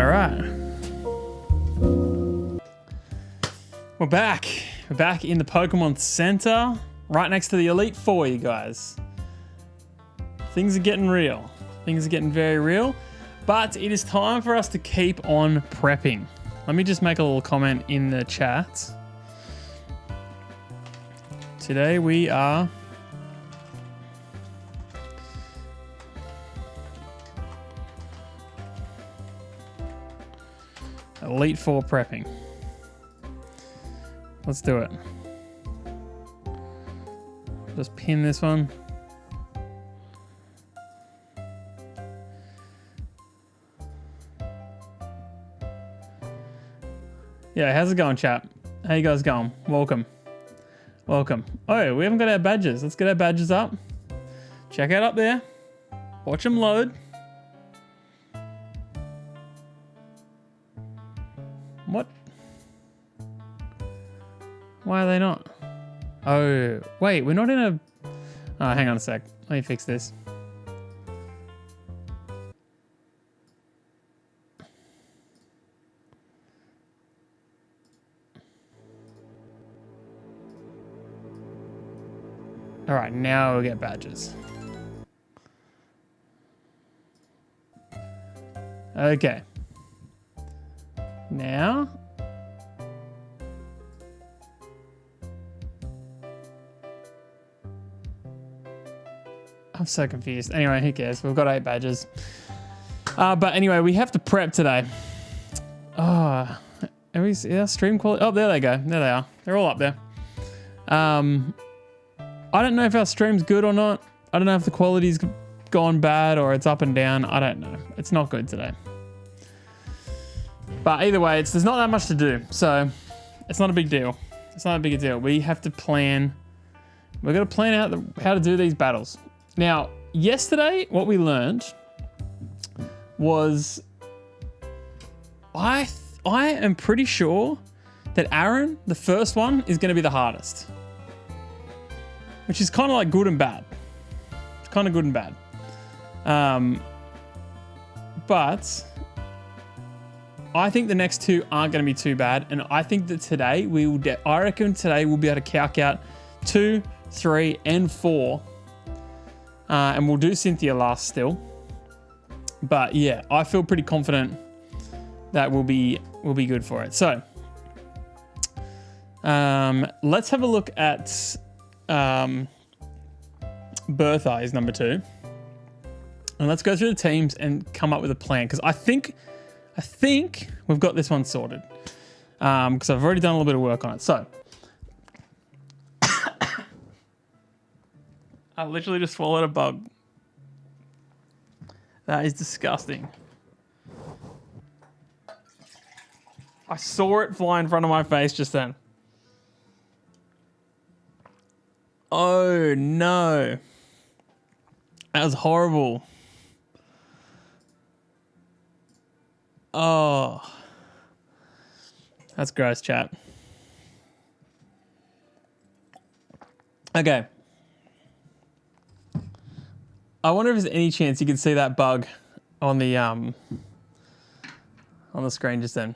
right. We're back. We're back in the Pokemon Center, right next to the Elite Four, you guys. Things are getting real. Things are getting very real, but it is time for us to keep on prepping. Let me just make a little comment in the chat. Today we are Elite Four prepping. Let's do it. Just pin this one. Yeah, how's it going, chat? How you guys going? Welcome. Welcome. Oh, we haven't got our badges. Let's get our badges up. Check out up there. Watch them load. What? Why are they not? Oh, wait, we're not in a... Oh, hang on a sec. Let me fix this. All right, now we'll get badges. Okay. Now. I'm so confused. Anyway, who cares? We've got 8 badges. But anyway, we have to prep today. Oh, are we see our stream quality? Oh, there they go. There they are. They're all up there. I don't know if our stream's good or not. I don't know if the quality's gone bad or it's up and down. I don't know. It's not good today. But either way, there's not that much to do. So it's not a big deal. It's not a big deal. We have to plan. We're going to plan out how to do these battles. Now, yesterday, what we learned was I am pretty sure that Aaron, the first one, is going to be the hardest. Which is kind of like good and bad. It's kind of good and bad. But I think the next 2 aren't going to be too bad. And I think that today I reckon today we'll be able to calc out 2, 3, and 4. And we'll do Cynthia last still. But yeah, I feel pretty confident that we'll be good for it. So let's have a look at Bertha is number 2. And let's go through the teams and come up with a plan. Because I think we've got this one sorted. Because I've already done a little bit of work on it. So I literally just swallowed a bug. That is disgusting. I saw it fly in front of my face just then. Oh no. That was horrible. Oh. That's gross, chat. Okay. I wonder if there's any chance you can see that bug on the screen just then.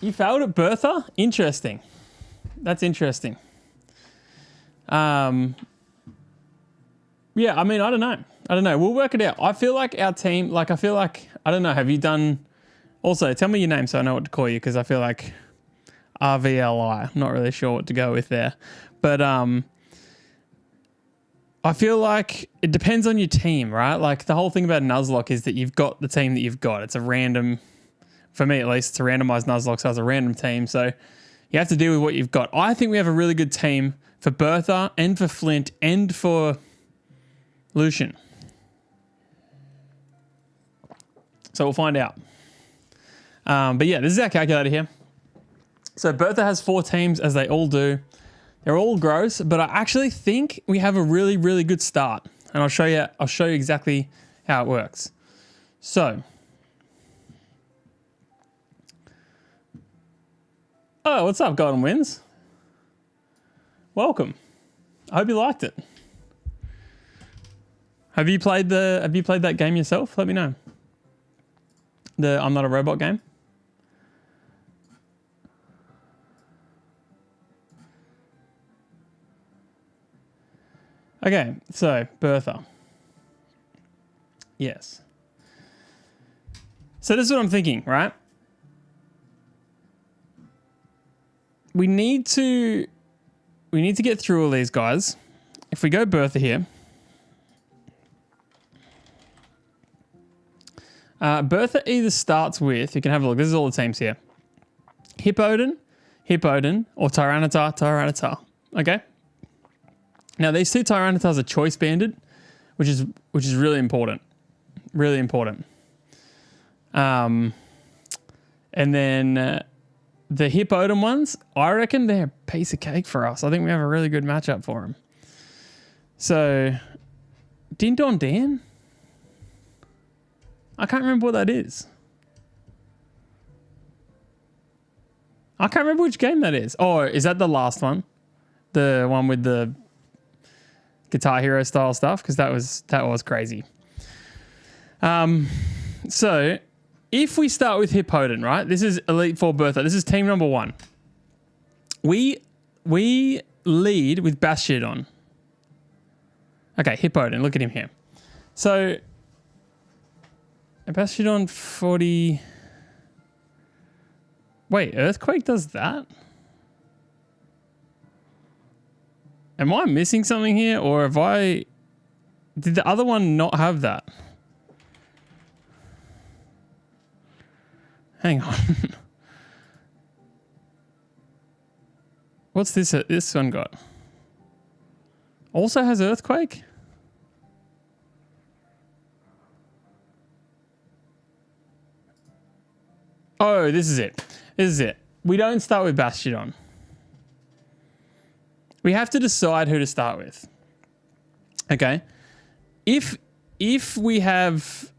You failed at Bertha? Interesting. That's interesting. Yeah, I mean, I don't know. We'll work it out. I feel like our team, I don't know, have you done, also tell me your name so I know what to call you, because I feel like RVLI, I'm not really sure what to go with there. But I feel like it depends on your team, right? Like the whole thing about Nuzlocke is that you've got the team that you've got. It's a random, for me at least, it's a randomized Nuzlocke, so it's a random team. So you have to deal with what you've got. I think we have a really good team for Bertha and for Flint and for Lucian. So we'll find out. But yeah, this is our calculator here. So Bertha has 4 teams, as they all do. They're all gross, but I actually think we have a really, really good start. And I'll show you exactly how it works. So. Oh, what's up, Golden Wins? Welcome. I hope you liked it. Have you played that game yourself? Let me know. The I'm Not a Robot game. Okay, so Bertha. Yes. So this is what I'm thinking, right? We need to get through all these guys. If we go Bertha here. Bertha either starts with, you can have a look, this is all the teams here. Hippowdon, or Tyranitar. Okay? Now these two Tyranitars are choice banded, which is really important. Really important. And then the Hippowdon ones, I reckon they're a piece of cake for us. I think we have a really good matchup for them. So, Din Don Dan? I can't remember what that is. I can't remember which game that is. Oh, is that the last one? The one with the Guitar Hero style stuff? Because that was crazy. So, if we start with Hippowdon, right? This is Elite Four Bertha. This is team number 1. We lead with Bastiodon. Okay, Hippowdon. Look at him here. So, Bastiodon 40... Wait, Earthquake does that? Am I missing something here? Or have I... Did the other one not have that? Hang on. What's this one got? Also has Earthquake? Oh, this is it. This is it. We don't start with Bastiodon. We have to decide who to start with. Okay. If we have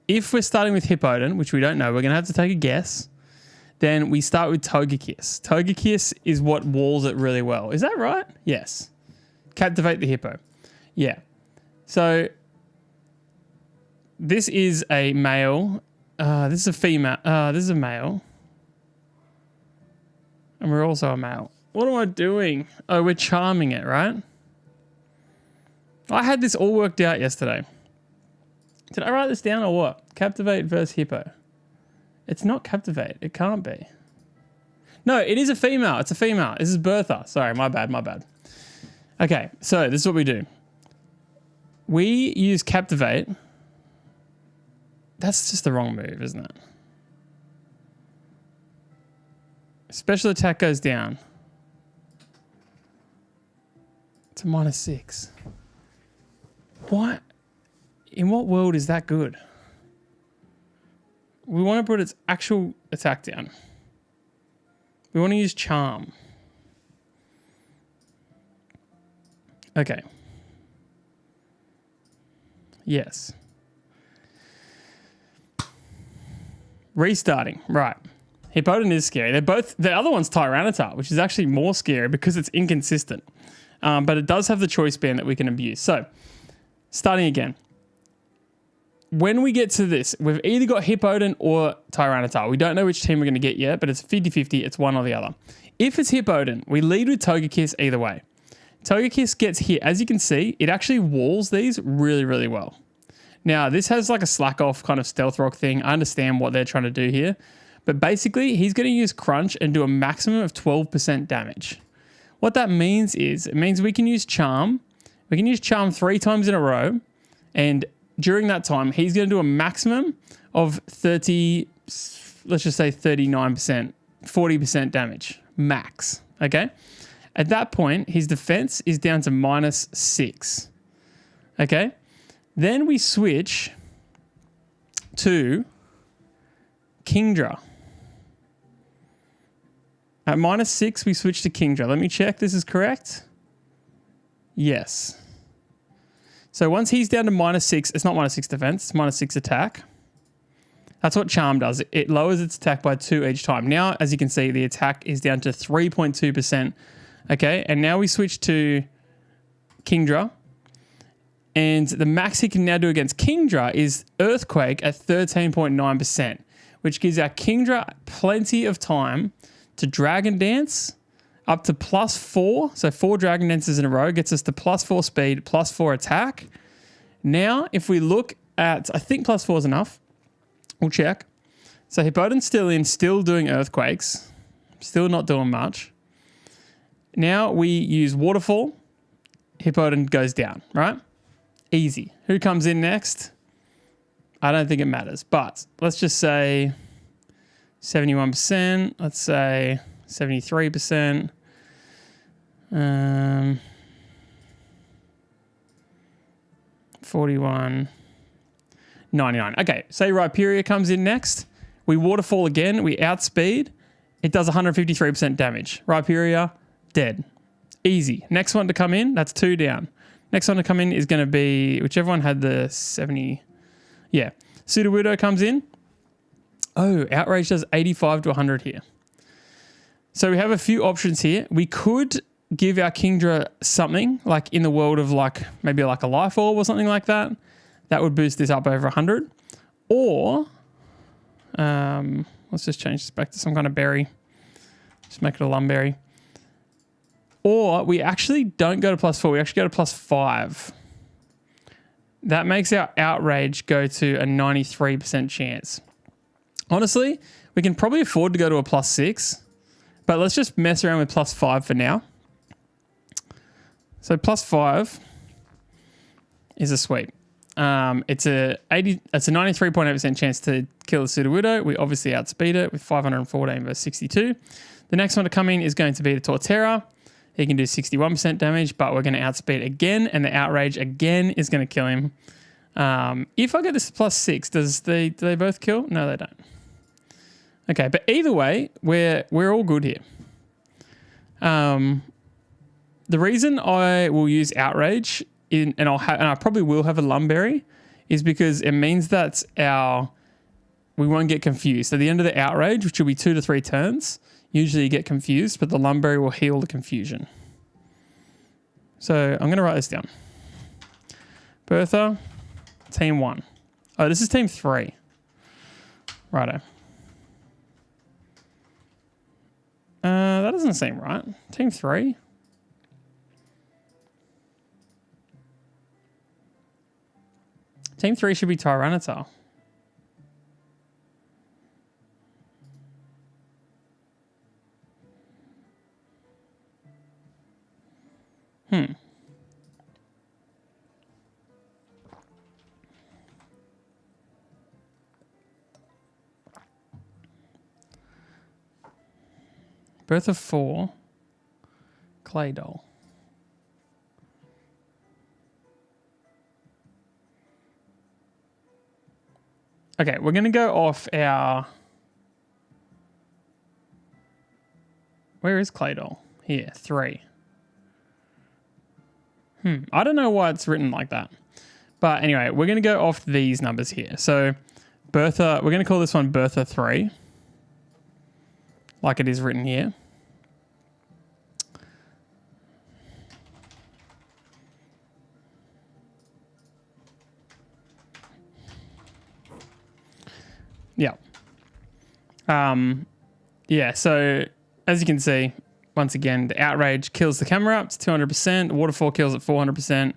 if we're starting with Hippowdon, which we don't know, we're going to have to take a guess. Then we start with Togekiss. Togekiss is what walls it really well. Is that right? Yes. Captivate the Hippo. Yeah. So this is a male. This is a female. This is a male. And we're also a male. What am I doing? Oh, we're charming it, right? I had this all worked out yesterday. Did I write this down or what? Captivate versus Hippo. It's not Captivate. It can't be. No, it is a female. It's a female. This is Bertha. Sorry, my bad. Okay, so this is what we do. We use Captivate. That's just the wrong move, isn't it? Special attack goes down to -6. What? In what world is that good? We want to put its actual attack down. We want to use Charm. Okay. Yes. Restarting. Right. Hippowdon is scary. The other one's Tyranitar, which is actually more scary because it's inconsistent. But it does have the choice band that we can abuse. So, starting again. When we get to this, we've either got Hippowdon or Tyranitar. We don't know which team we're going to get yet, but it's 50-50. It's one or the other. If it's Hippowdon, we lead with Togekiss either way. Togekiss gets hit. As you can see, it actually walls these really, really well. Now, this has like a slack off kind of stealth rock thing. I understand what they're trying to do here. But basically, he's going to use Crunch and do a maximum of 12% damage. What that means is, it means we can use Charm. We can use Charm 3 times in a row. And during that time, he's going to do a maximum of 30, let's just say 39%, 40% damage, max, okay? At that point, his defense is down to -6, okay? Then we switch to Kingdra. At -6, we switch to Kingdra. Let me check this is correct. Yes. So once he's down to -6, it's not -6 defense, it's -6 attack. That's what Charm does. It lowers its attack by 2 each time. Now, as you can see, the attack is down to 3.2%. Okay, and now we switch to Kingdra. And the max he can now do against Kingdra is Earthquake at 13.9%, which gives our Kingdra plenty of time to Dragon Dance up to +4. So 4 Dragon Dances in a row gets us to +4 speed, +4 attack. Now, if we look at, I think +4 is enough. We'll check. So Hippowdon's still in, still doing Earthquakes. Still not doing much. Now we use Waterfall. Hippowdon goes down, right? Easy. Who comes in next? I don't think it matters, but let's just say 71%. Let's say 73%. 41. 99. Okay, say Rhyperior comes in next. We Waterfall again. We outspeed. It does 153% damage. Rhyperior, dead. Easy. Next one to come in, that's 2 down. Next one to come in is going to be whichever one had the 70. Yeah. Sudowoodo comes in. Oh, Outrage does 85 to 100 here. So we have a few options here. We could give our Kingdra something, like in the world of like maybe like a Life Orb or something like that. That would boost this up over 100. Or, let's just change this back to some kind of berry. Just make it a Lumberry. Or we actually don't go to +4, we actually go to +5. That makes our Outrage go to a 93% chance. Honestly, we can probably afford to go to a +6, but let's just mess around with +5 for now. So +5 is a sweep. It's a 93.8% chance to kill the Sudowoodo. We obviously outspeed it with 514 versus 62. The next one to come in is going to be the Torterra. He can do 61% damage, but we're going to outspeed again, and the Outrage again is going to kill him. If I get this +6, do they both kill? No, they don't. Okay, but either way, we're all good here. The reason I will use Outrage and I probably will have a Lumberry is because it means that we won't get confused. At the end of the Outrage, which will be 2 to 3 turns, usually you get confused, but the Lumberry will heal the confusion. So I'm going to write this down. Bertha, team 1. Oh, this is team 3. Righto. That doesn't seem right. Team 3. Team 3 should be Tyranitar. Birth of 4. Claydol. Okay, we're going to go off our... Where is Claydol? Here, 3. I don't know why it's written like that. But anyway, we're going to go off these numbers here. So, Bertha, we're going to call this one Bertha 3. Like it is written here. Yeah. Yeah, so as you can see, once again, the Outrage kills the camera up to 200%. Waterfall kills at 400%.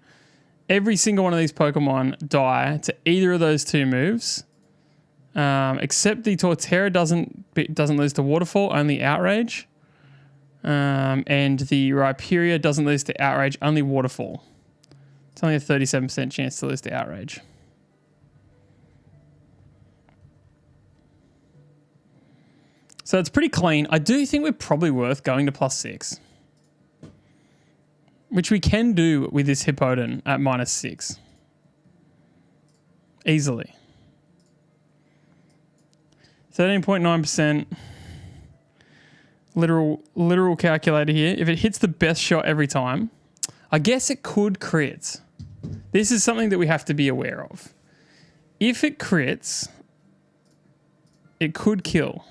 Every single one of these Pokemon die to either of those two moves. Except the Torterra doesn't lose to Waterfall, only Outrage. And the Rhyperior doesn't lose to Outrage, only Waterfall. It's only a 37% chance to lose to Outrage. So it's pretty clean. I do think we're probably worth going to +6. Which we can do with this Hippowdon at -6. Easily. 13.9%. Literal calculator here. If it hits the best shot every time, I guess it could crit. This is something that we have to be aware of. If it crits, it could kill.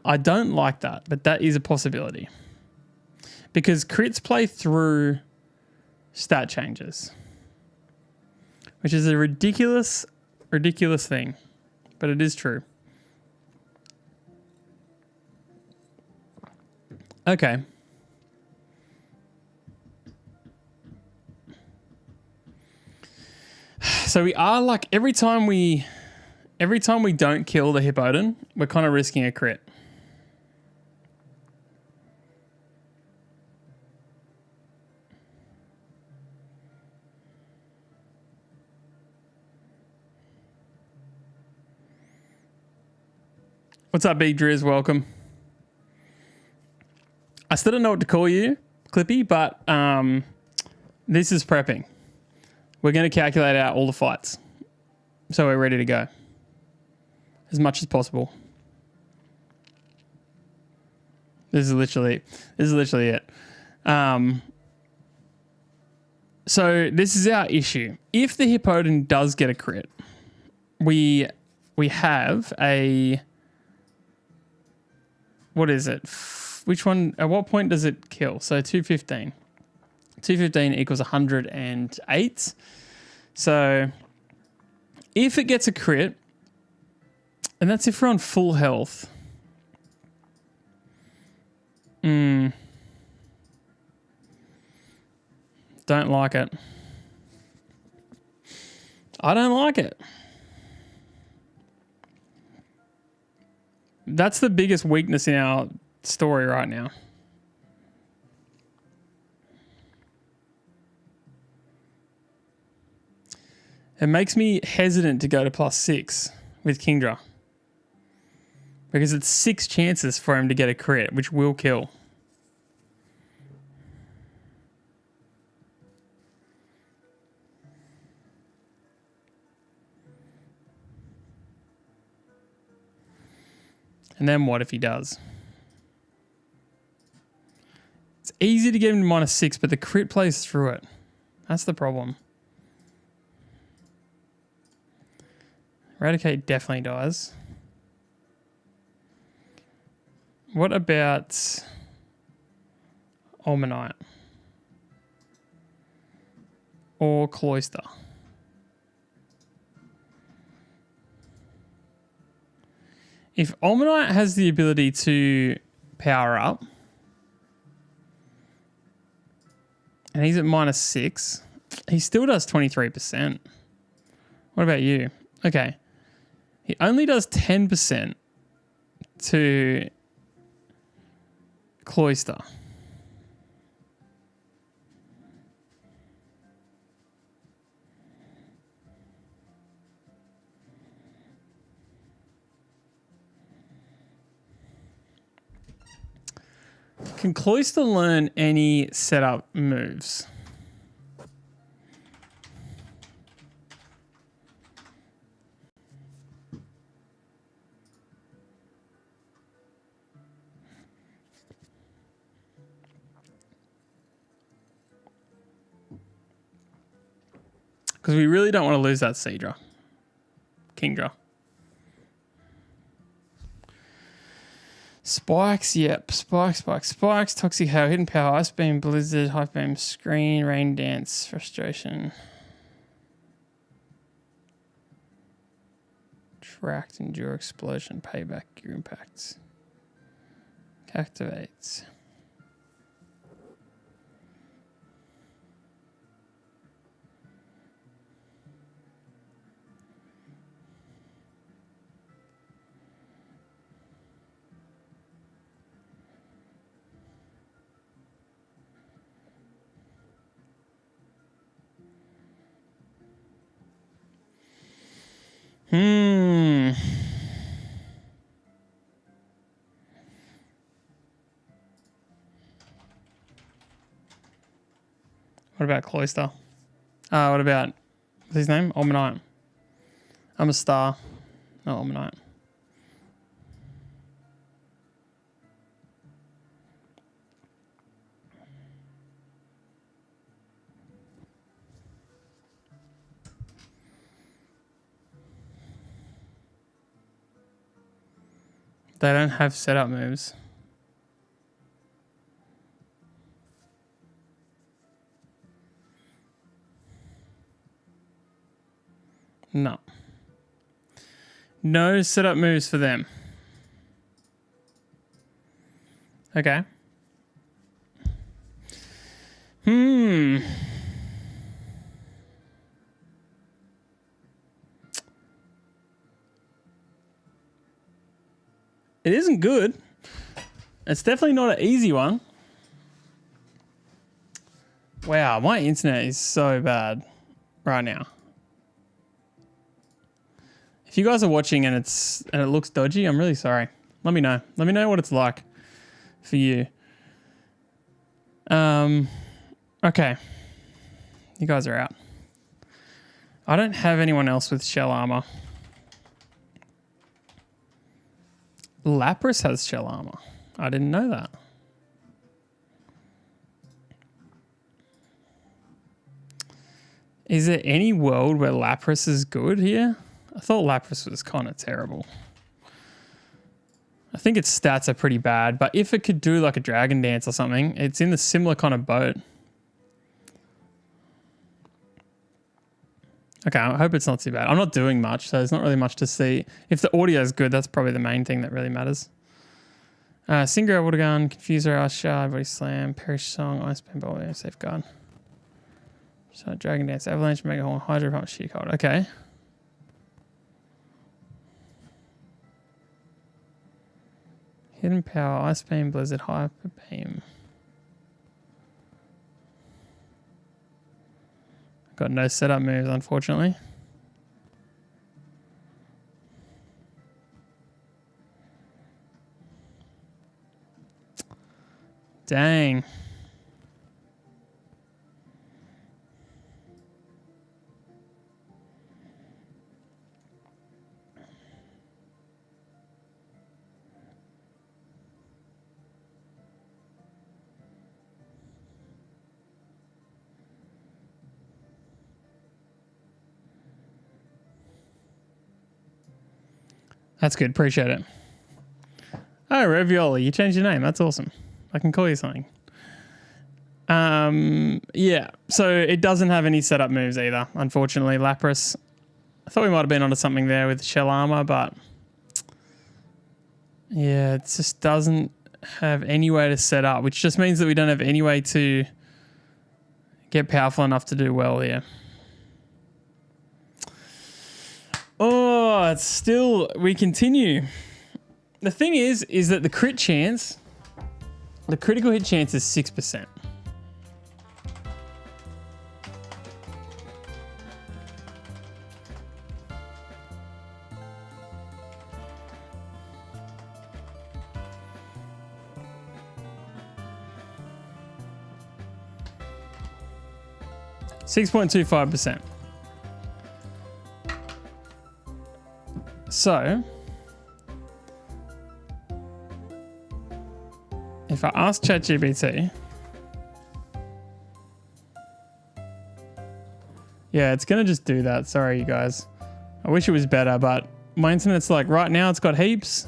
I don't like that, but that is a possibility. because crits play through stat changes, which is a ridiculous thing, but it is true. Okay. So we are like every time we don't kill the Hippodon, we're kind of risking a crit. What's up, Big Driz? Welcome. I still don't know what to call you, Clippy, but this is prepping. We're going to calculate out all the fights, so we're ready to go as much as possible. This is literally it. So this is our issue. If the Hippodon does get a crit, we have a, what is it? Which one? At what point does it kill? So 215. 215 equals 108. So if it gets a crit, and that's if we're on full health. Don't like it. I don't like it. That's the biggest weakness in our story right now. It makes me hesitant to go to +6 with Kingdra, because it's 6 chances for him to get a crit, which will kill. And then what if he does? It's easy to get him to -6, but the crit plays through it. That's the problem. Eradicate definitely dies. What about Almanite? Or Cloyster? If Almanite has the ability to power up, and he's at -6, he still does 23%. What about you? Okay. He only does 10% to Cloyster. Can Cloyster learn any setup moves? Because we really don't want to lose that Seedra. Kingdra. Spikes, yep. Spikes. Toxic Hail, Hidden Power, Ice Beam, Blizzard, Hype Beam, Screen, Rain Dance, Frustration. Tracked, Endure, Explosion, Payback, Gear Impacts. Activates. What about Cloyster? What about, what's his name? Almanite. I'm a star. Not Almanite. They don't have setup moves. No. No setup moves for them. Okay. It isn't good. It's definitely not an easy one. Wow, my internet is so bad right now. If you guys are watching and it looks dodgy, I'm really sorry. Let me know. Let me know what it's like for you. Okay. You guys are out. I don't have anyone else with shell armor. Lapras has shell armor. I didn't know that. Is there any world where Lapras is good here? I thought Lapras was kind of terrible. I think its stats are pretty bad, but if it could do like a Dragon Dance or something, it's in the similar kind of boat. Okay, I hope it's not too bad. I'm not doing much, so there's not really much to see. If the audio is good, that's probably the main thing that really matters. Singer, Water Gun, Confuser, Ice Shard, Body Slam, Perish Song, Ice Beam, Ball, Safeguard. So Dragon Dance, Avalanche, Mega Horn, Hydro Pump, Sheer Cold. Okay. Hidden Power, Ice Beam, Blizzard, Hyper Beam. Got no setup moves, unfortunately. Dang. That's good. Appreciate it. Oh, Ravioli. You changed your name. That's awesome. I can call you something. Yeah. So it doesn't have any setup moves either, unfortunately, Lapras. I thought we might have been onto something there with shell armor, but yeah, it just doesn't have any way to set up, which just means that we don't have any way to get powerful enough to do well here. Oh, it's still, we continue. The thing is that the crit chance, the critical hit chance is 6%. %6.25%. So, if I ask ChatGPT, yeah, it's going to just do that. Sorry, you guys. I wish it was better, but my internet's like right now it's got heaps.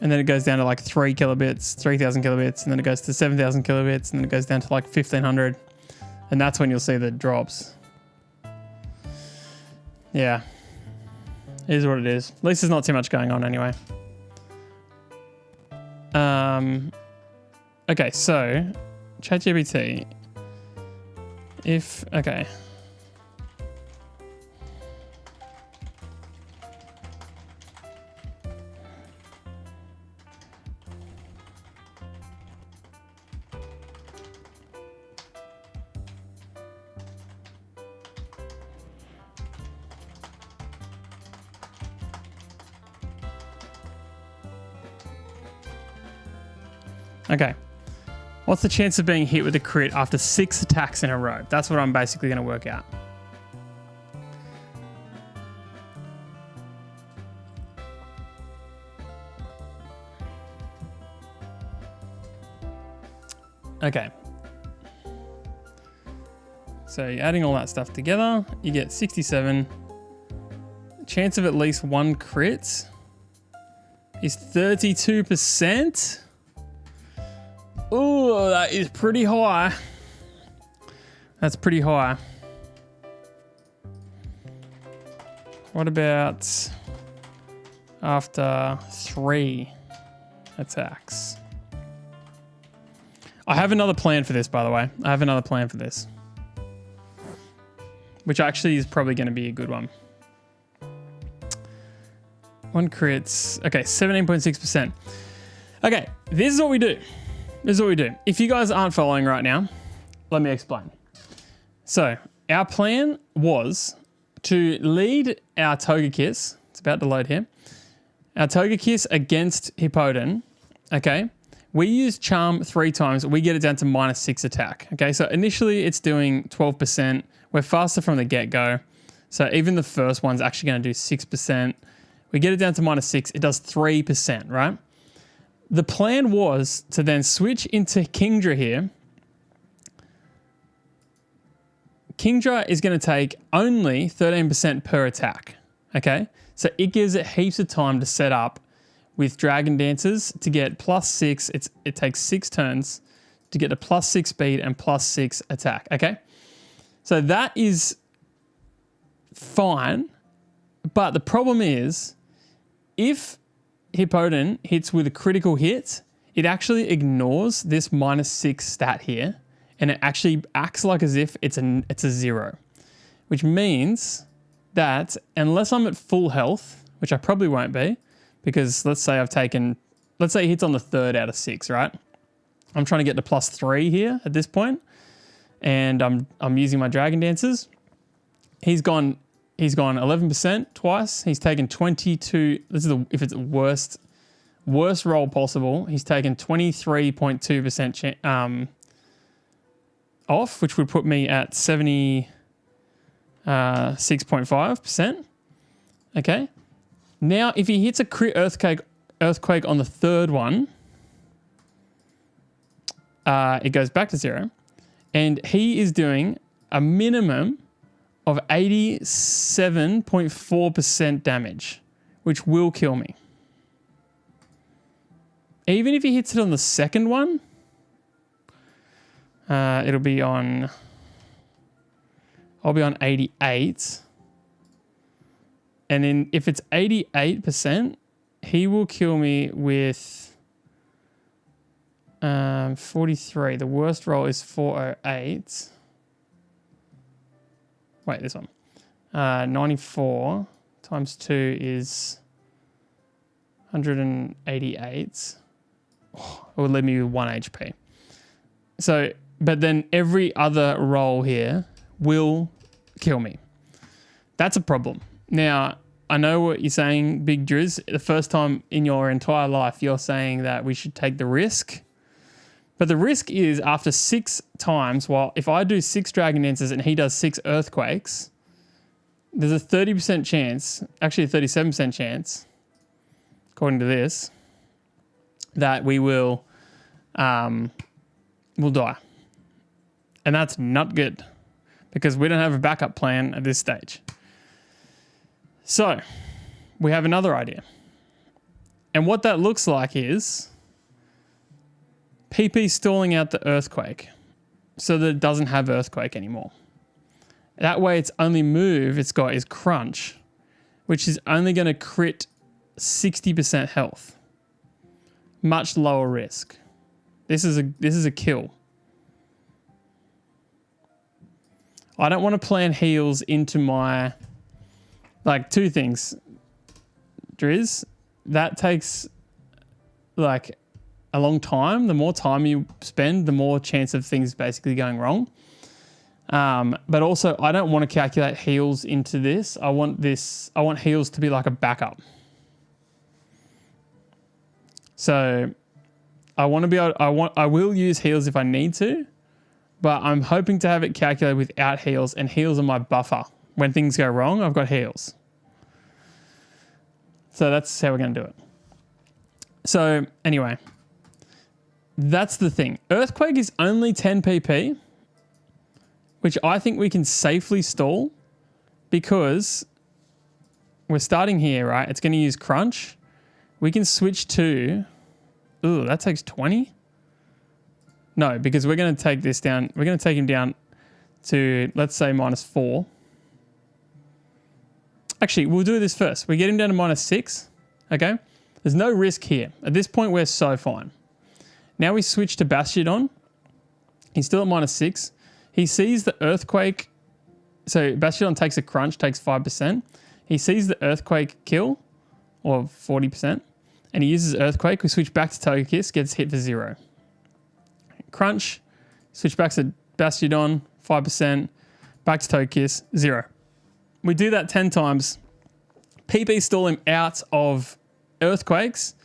And then it goes down to like 3 kilobits, 3,000 kilobits, and then it goes to 7,000 kilobits, and then it goes down to like 1,500. And that's when you'll see the drops. Yeah. It is what it is. At least there's not too much going on anyway. Okay, so ChatGPT. Okay. Okay. What's the chance of being hit with a crit after 6 attacks in a row? That's what I'm basically going to work out. Okay. So you're adding all that stuff together, you get 67. Chance of at least 1 crit is 32%. Oh, that is pretty high. That's pretty high. What about after 3 attacks? I have another plan for this, by the way. I have another plan for this, which actually is probably going to be a good one. 1 crits. Okay, 17.6%. Okay, this is what we do. This is what we do. If you guys aren't following right now, let me explain. So our plan was to lead our Togekiss. It's about to load here. Our Togekiss against Hippowdon. Okay. We use Charm 3 times. We get it down to -6 attack. Okay. So initially it's doing 12%. We're faster from the get-go. So even the first one's actually going to do 6%. We get it down to -6. It does 3%, right? The plan was to then switch into Kingdra here. Kingdra is going to take only 13% per attack, okay? So it gives it heaps of time to set up with Dragon Dances to get +6. It takes 6 turns to get a +6 speed and +6 attack, okay? So that is fine, but the problem is if Hippowdon hits with a critical hit, it actually ignores this -6 stat here, and it actually acts like as if it's a 0, which means that unless I'm at full health, which I probably won't be, because let's say it hits on the 3rd out of 6, right? I'm trying to get to +3 here at this point, and I'm using my Dragon Dances. He's gone 11% twice. He's taken 22. This is if it's the worst roll possible. He's taken 23.2% off, which would put me at 76.5%. Okay. Now, if he hits a crit earthquake on the 3rd one, it goes back to 0, and he is doing a minimum of 87.4% damage, which will kill me. Even if he hits it on the 2nd one, I'll be on 88. And then if it's 88%, he will kill me with 43. The worst roll is 408. Wait, this one. 94 times 2 is 188. Oh, it would leave me with 1 HP. So, but then every other roll here will kill me. That's a problem. Now, I know what you're saying, Big Drizz. The first time in your entire life, you're saying that we should take the risk. But the risk is after 6 times, well, if I do 6 Dragon Dances and he does 6 Earthquakes, there's a 30% chance, actually a 37% chance, according to this, that we will die. And that's not good because we don't have a backup plan at this stage. So we have another idea. And what that looks like is PP stalling out the Earthquake so that it doesn't have Earthquake anymore. That way its only move it's got is Crunch, which is only going to crit 60% health. Much lower risk. This is a kill. I don't want to plan heals into my... Like, 2 things. Drizz, that takes, like, a long time. The more time you spend, the more chance of things basically going wrong. But also, I don't want to calculate heals into this. I want heals to be like a backup. So I want to be able, I will use heals if I need to, but I'm hoping to have it calculated without heals, and heals are my buffer. When things go wrong, I've got heals. So that's how we're going to do it. So anyway, that's the thing. Earthquake is only 10 PP, which I think we can safely stall because we're starting here, right? It's going to use Crunch. We can switch to... Ooh, that takes 20? No, because we're going to take this down. We're going to take him down to, let's say, -4. Actually, we'll do this first. We get him down to -6. Okay. There's no risk here. At this point, we're so fine. Now we switch to Bastiodon. He's still at -6. He sees the Earthquake. So Bastiodon takes a crunch, takes 5%. He sees the Earthquake kill, or 40%, and he uses Earthquake. We switch back to Togekiss, gets hit for 0. Crunch, switch back to Bastiodon, 5%, back to Togekiss, 0. We do that 10 times. PP stall him out of Earthquakes.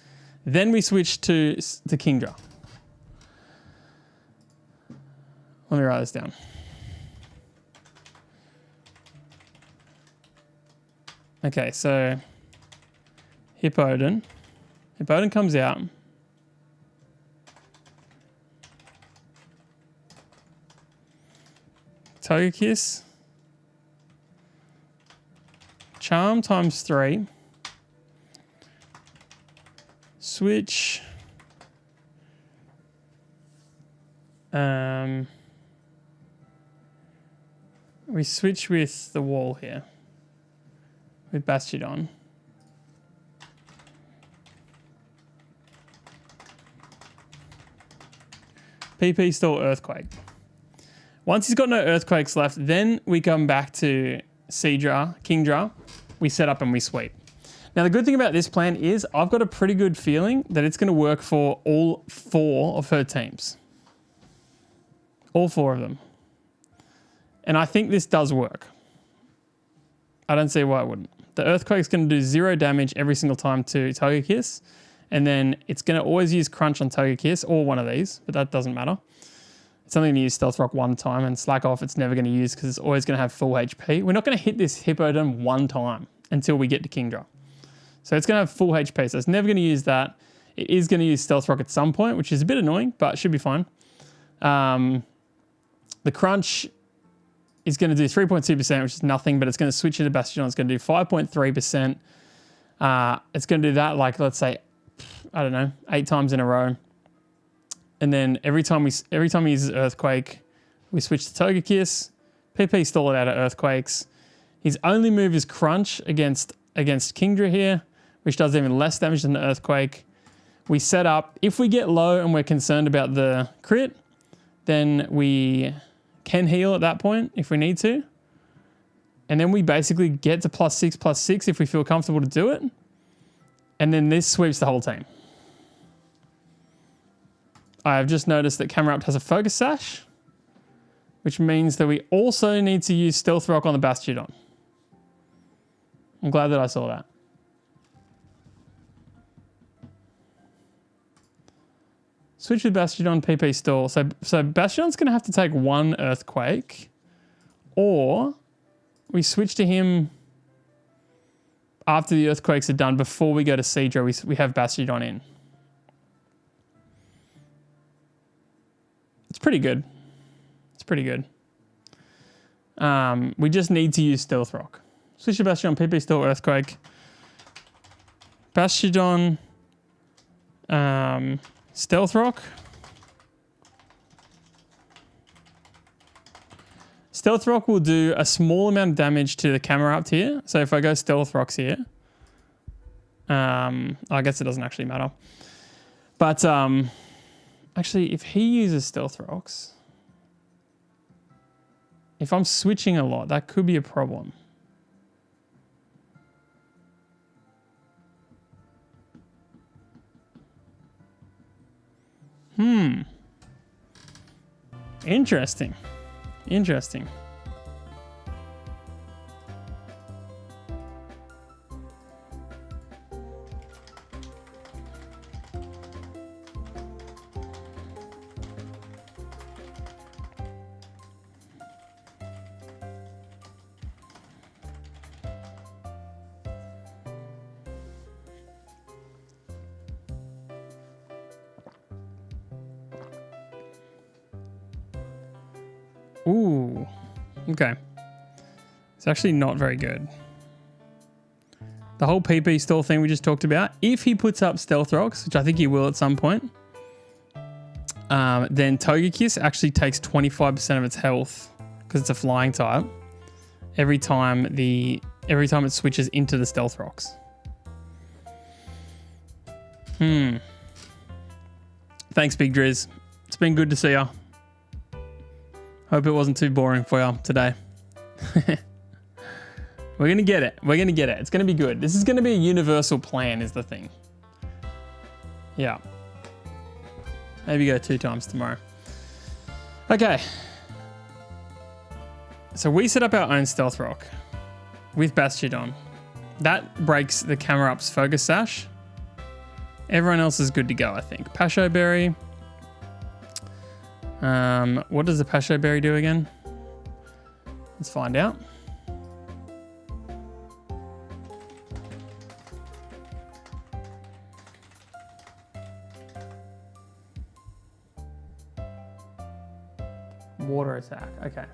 Then we switch to Kingdra. Let me write this down. Okay, so Hippowdon. Hippowdon comes out. Togekiss. Charm times 3. Switch. We switch with the wall here. With Bastiodon. PP stall Earthquake. Once he's got no Earthquakes left, then we come back to Kingdra. We set up and we sweep. Now, the good thing about this plan is I've got a pretty good feeling that it's going to work for all 4 of her teams. All 4 of them. And I think this does work. I don't see why it wouldn't. The Earthquake's going to do 0 damage every single time to Togekiss. And then it's going to always use Crunch on Togekiss or one of these, but that doesn't matter. It's only going to use Stealth Rock 1 time, and Slack Off it's never going to use because it's always going to have full HP. We're not going to hit this Hippowdon 1 time until we get to Kingdra. So it's going to have full HP, so it's never going to use that. It is going to use Stealth Rock at some point, which is a bit annoying, but it should be fine. The Crunch is going to do 3.2%, which is nothing, but it's going to switch into Bastiodon. It's going to do 5.3%. It's going to do that, like, let's say, I don't know, 8 times in a row. And then every time he uses Earthquake, we switch to Togekiss. PP stall it out of Earthquakes. His only move is Crunch against Kingdra here, which does even less damage than the Earthquake. We set up, if we get low and we're concerned about the crit, then we can heal at that point if we need to. And then we basically get to +6/+6 if we feel comfortable to do it. And then this sweeps the whole team. I have just noticed that Camerupt has a Focus Sash, which means that we also need to use Stealth Rock on the Bastiodon. I'm glad that I saw that. Switch with Bastiodon, PP stall. So Bastiodon's going to have to take 1 Earthquake, or we switch to him after the Earthquakes are done. Before we go to Seadra, we have Bastiodon in. It's pretty good. It's pretty good. We just need to use Stealth Rock. Switch to Bastiodon, PP stall, Earthquake. Bastiodon, Stealth Rock. Stealth Rock will do a small amount of damage to the Camerupt here. So if I go Stealth Rocks here, I guess it doesn't actually matter. But actually, if he uses Stealth Rocks, if I'm switching a lot, that could be a problem. Interesting. Interesting. Ooh, okay. It's actually not very good. The whole PP stall thing we just talked about, if he puts up Stealth Rocks, which I think he will at some point, then Togekiss actually takes 25% of its health, because it's a flying type, every time the every time it switches into the stealth rocks. Thanks, Big Driz. It's been good to see ya. Hope it wasn't too boring for you today. We're going to get it. We're going to get it. It's going to be good. This is going to be a universal plan is the thing. Yeah. Maybe go 2 times tomorrow. Okay. So we set up our own stealth rock with Bastiodon. That breaks the camera up's focus sash. Everyone else is good to go, I think. Pasho Berry. What does the Pasho Berry do again? Let's find out. Water attack. Okay.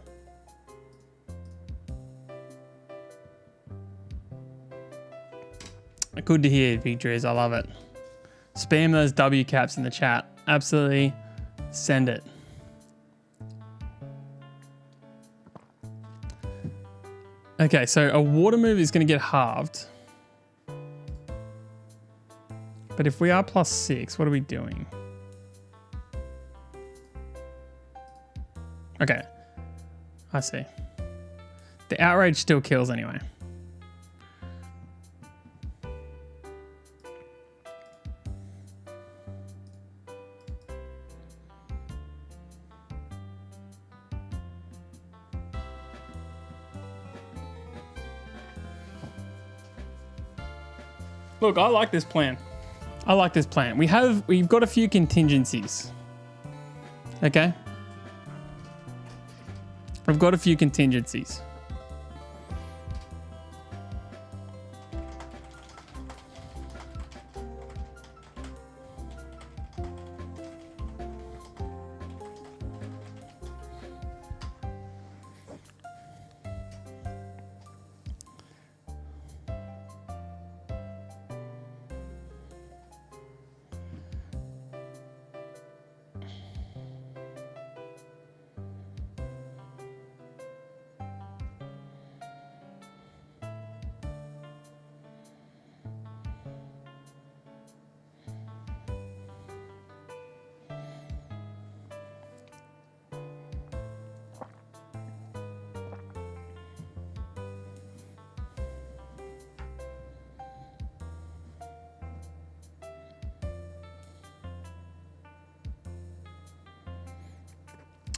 Good to hear, Big Drews. I love it. Spam those W caps in the chat. Absolutely send it. Okay, so a water move is going to get halved. But if we are +6, what are we doing? Okay, I see. The outrage still kills anyway. Look, I like this plan. I like this plan. We've got a few contingencies. Okay? We've got a few contingencies.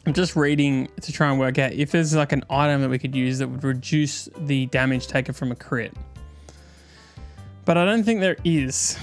I'm just reading to try and work out if there's like an item that we could use that would reduce the damage taken from a crit. But I don't think there is.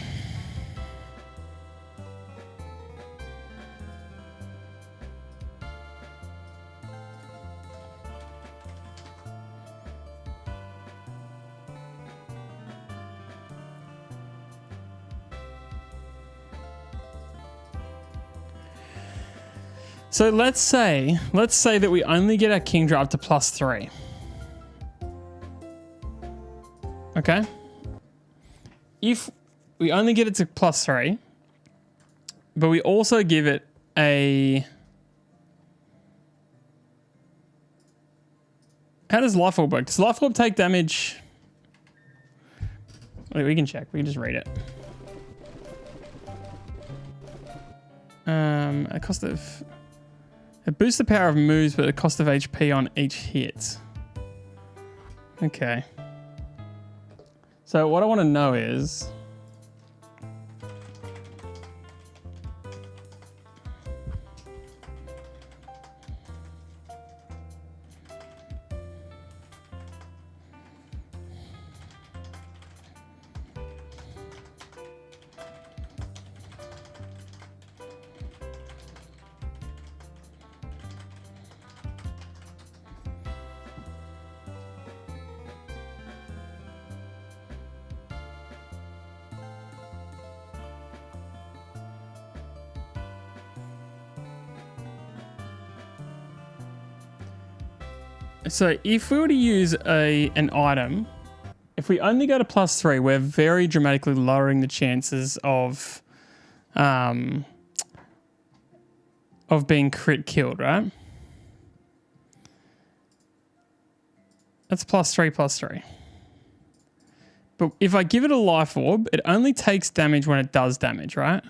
So let's say that we only get our Kingdra up to +3. Okay. If we only get it to +3, but we also give it a... How does Life Orb work? Does Life Orb take damage? Wait, we can check. We can just read it. A cost of... It boosts the power of moves, but the cost of HP on each hit. Okay. So what I want to know is... So if we were to use an item, if we only go to +3, we're very dramatically lowering the chances of being crit killed, right? That's +3, +3. But if I give it a life orb, it only takes damage when it does damage, right?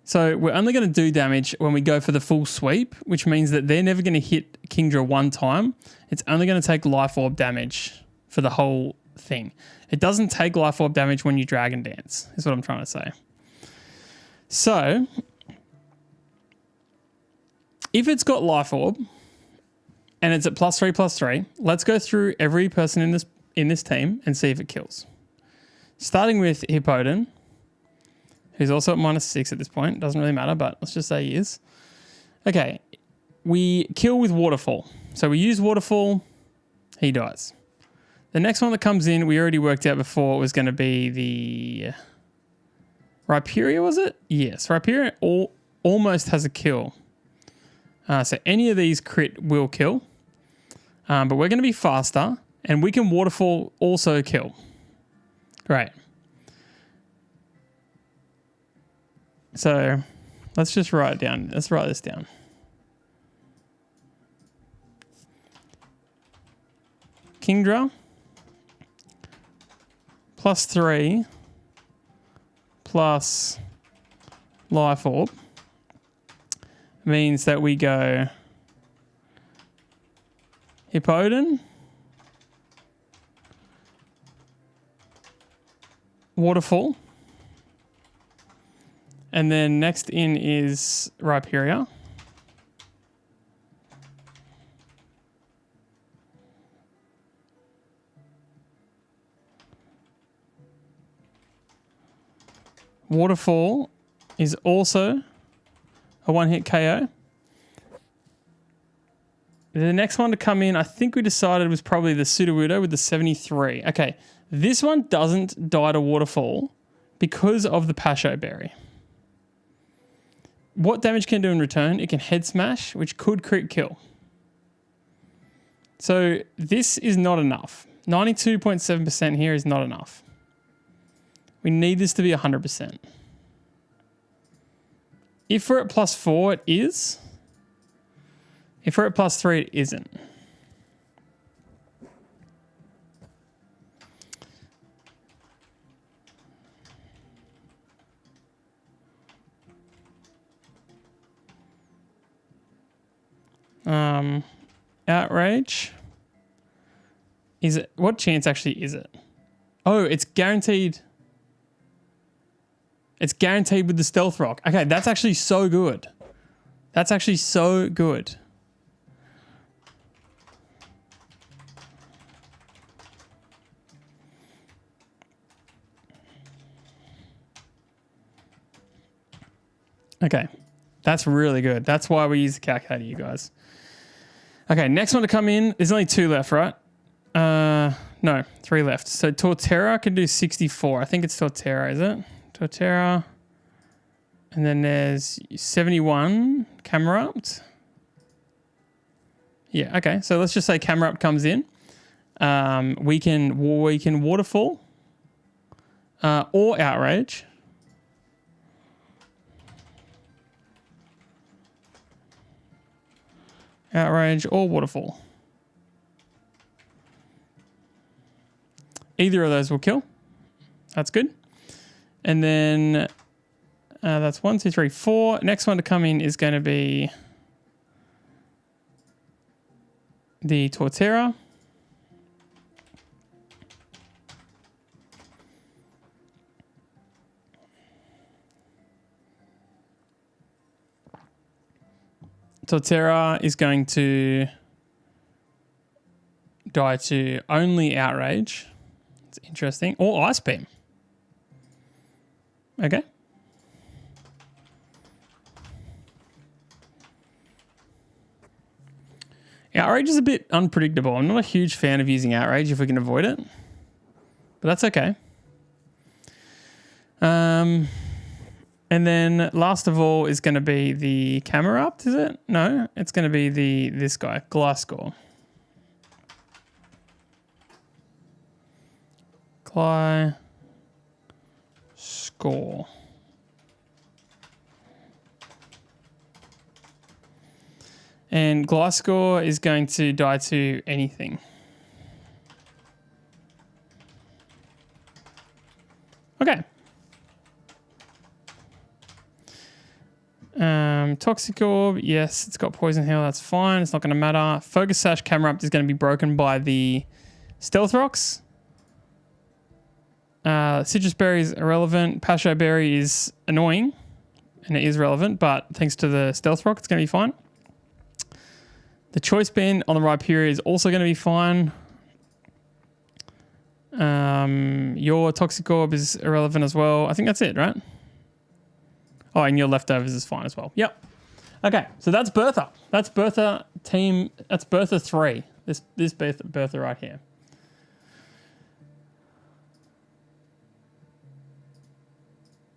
So we're only going to do damage when we go for the full sweep, which means that they're never going to hit Kingdra one time. It's only going to take life orb damage for the whole thing. It doesn't take life orb damage when you Dragon Dance, is what I'm trying to say. So if it's got life orb and it's at +3/+3, let's go through every person in this team and see if it kills. Starting with Hippodon, who's also at -6 at this point. Doesn't really matter, but let's just say he is. Okay, we kill with Waterfall. So we use Waterfall, he dies. The next one that comes in, we already worked out before, it was going to be the Rhyperior, was it? Yes, Rhyperior almost has a kill. So any of these crit will kill. But we're going to be faster, and we can Waterfall also kill. Great. So let's just write it down. Let's write this down. Kingdra +3 plus life orb means that we go Hippodon, Waterfall, and then next in is Rhyperior. Waterfall is also a one-hit KO. The next one to come in, I think we decided was probably the Sudowoodo with the 73. Okay, this one doesn't die to Waterfall because of the Pasho Berry. What damage can it do in return? It can Head Smash, which could crit kill. So this is not enough. 92.7% here is not enough. We need this to be 100%. If we're at +4, it is. If we're at +3, it isn't. Outrage. Is it? What chance actually is it? Oh, it's guaranteed. It's guaranteed with the Stealth Rock. Okay, that's actually so good. That's actually so good. Okay, that's really good. That's why we use the calculator, you guys. Okay, next one to come in. There's only 2 left, right? No, 3 left. So Torterra can do 64. I think it's Torterra, is it? Torterra. And then there's 71 Camerupt. Yeah, okay. So let's just say Camerupt comes in. We can Waterfall or Outrage. Outrage or Waterfall. Either of those will kill. That's good. And then that's 1, 2, 3, 4. Next one to come in is going to be the Torterra. Torterra is going to die to only Outrage. It's interesting. Or Ice Beam. Okay. Outrage is a bit unpredictable. I'm not a huge fan of using Outrage if we can avoid it. But that's okay. And then last of all is going to be the Camerupt, is it? No, it's going to be this guy, Gliscor. Gliscor. And Gliscor is going to die to anything. Okay. Toxic Orb, yes, it's got Poison Heal, that's fine. It's not going to matter. Focus Sash Camera Up is going to be broken by the Stealth Rocks. Citrus Berry is irrelevant. Pasho Berry is annoying, and it is relevant, but thanks to the Stealth Rock, it's going to be fine. The Choice Band on the Rhyperior is also going to be fine. Your Toxic Orb is irrelevant as well. I think that's it, right? Oh, and your Leftovers is fine as well. Yep. Okay, so that's Bertha. That's Bertha team. That's Bertha 3. This Bertha right here.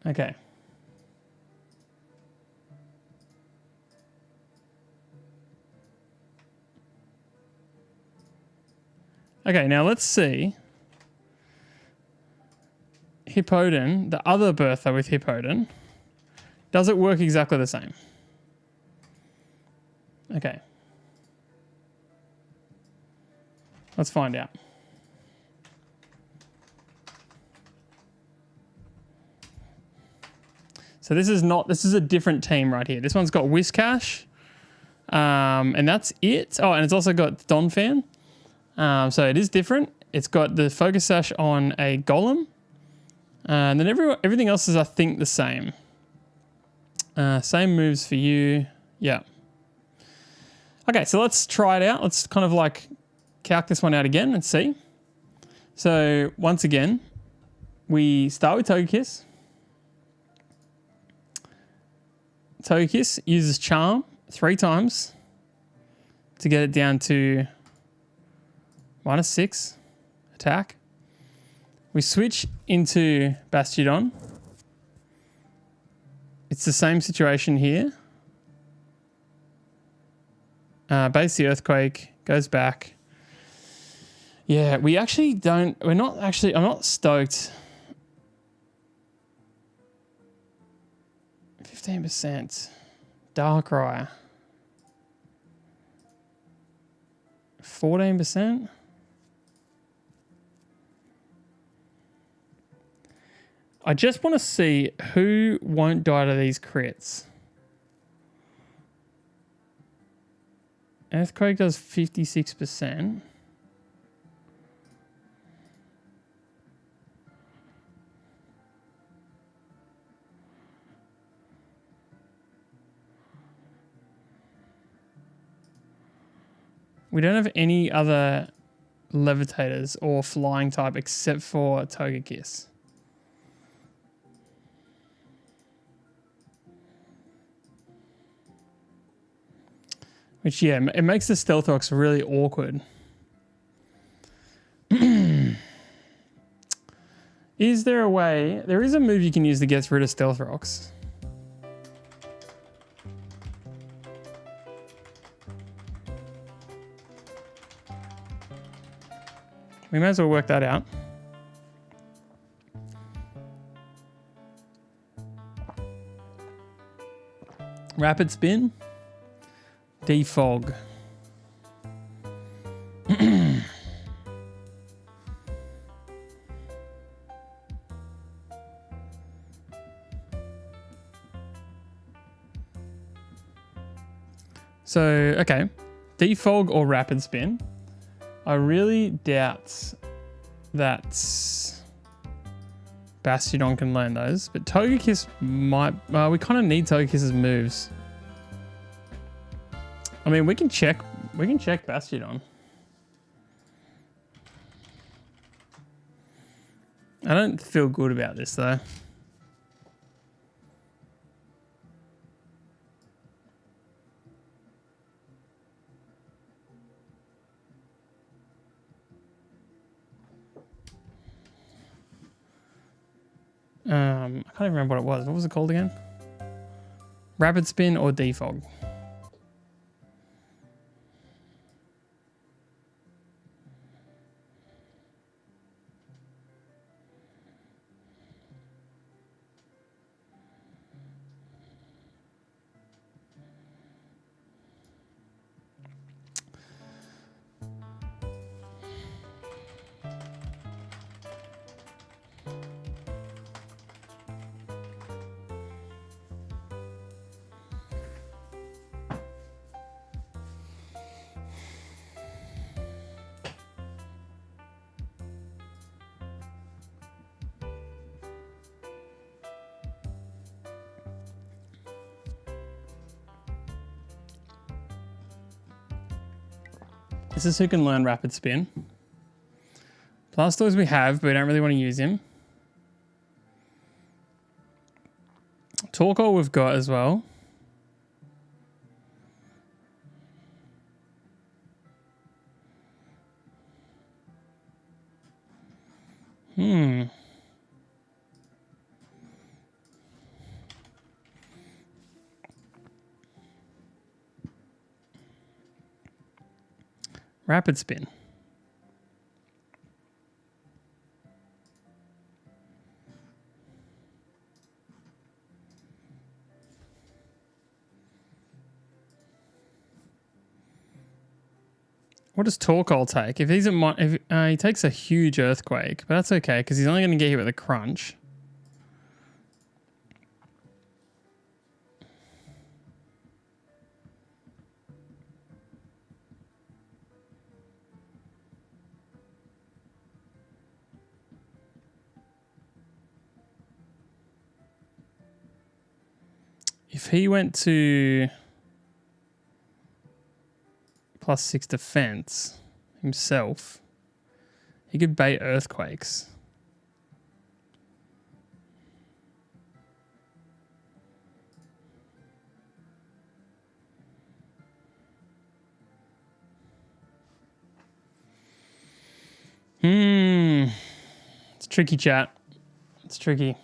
Okay. Okay, now let's see. Hippowdon, the other Bertha with Hippowdon. Does it work exactly the same? Okay. Let's find out. So this is a different team right here. This one's got Whiscash. And that's it. Oh, and it's also got Donphan. So it is different. It's got the Focus Sash on a Golem. And then everything else is, I think, the same. Same moves for you. Yeah. Okay, so let's try it out. Let's kind of like calc this one out again and see. So once again, we start with Togekiss. Togekiss uses Charm 3 times to get it down to -6 attack. We switch into Bastiodon. It's the same situation here. Base the Earthquake, goes back. Yeah, we actually don't, I'm not stoked. 15%. Darkrai. 14%. I just want to see who won't die to these crits. Earthquake does 56%. We don't have any other levitators or flying type except for Togekiss. Which, yeah, it makes the Stealth Rocks really awkward. Is there a way... There is a move you can use that gets rid of Stealth Rocks. We may as well work that out. Rapid Spin. Defog. So, okay. Defog or Rapid Spin. I really doubt that Bastiodon can learn those, but Togekiss might... we kind of need Togekiss's moves. I mean, we can check Bastiodon. I don't feel good about this though. I can't even remember what it was. What was it called again? Rapid Spin or Defog? This is who can learn rapid spin. Blastoise we have, but we don't really want to use him. Torkoal we've got as well. Rapid spin. What does Torkoal take? If he's at he takes a huge earthquake, but that's okay because he's only going to get hit with a crunch. If he went to +6 defense himself, he could bait earthquakes. It's tricky, chat. It's tricky.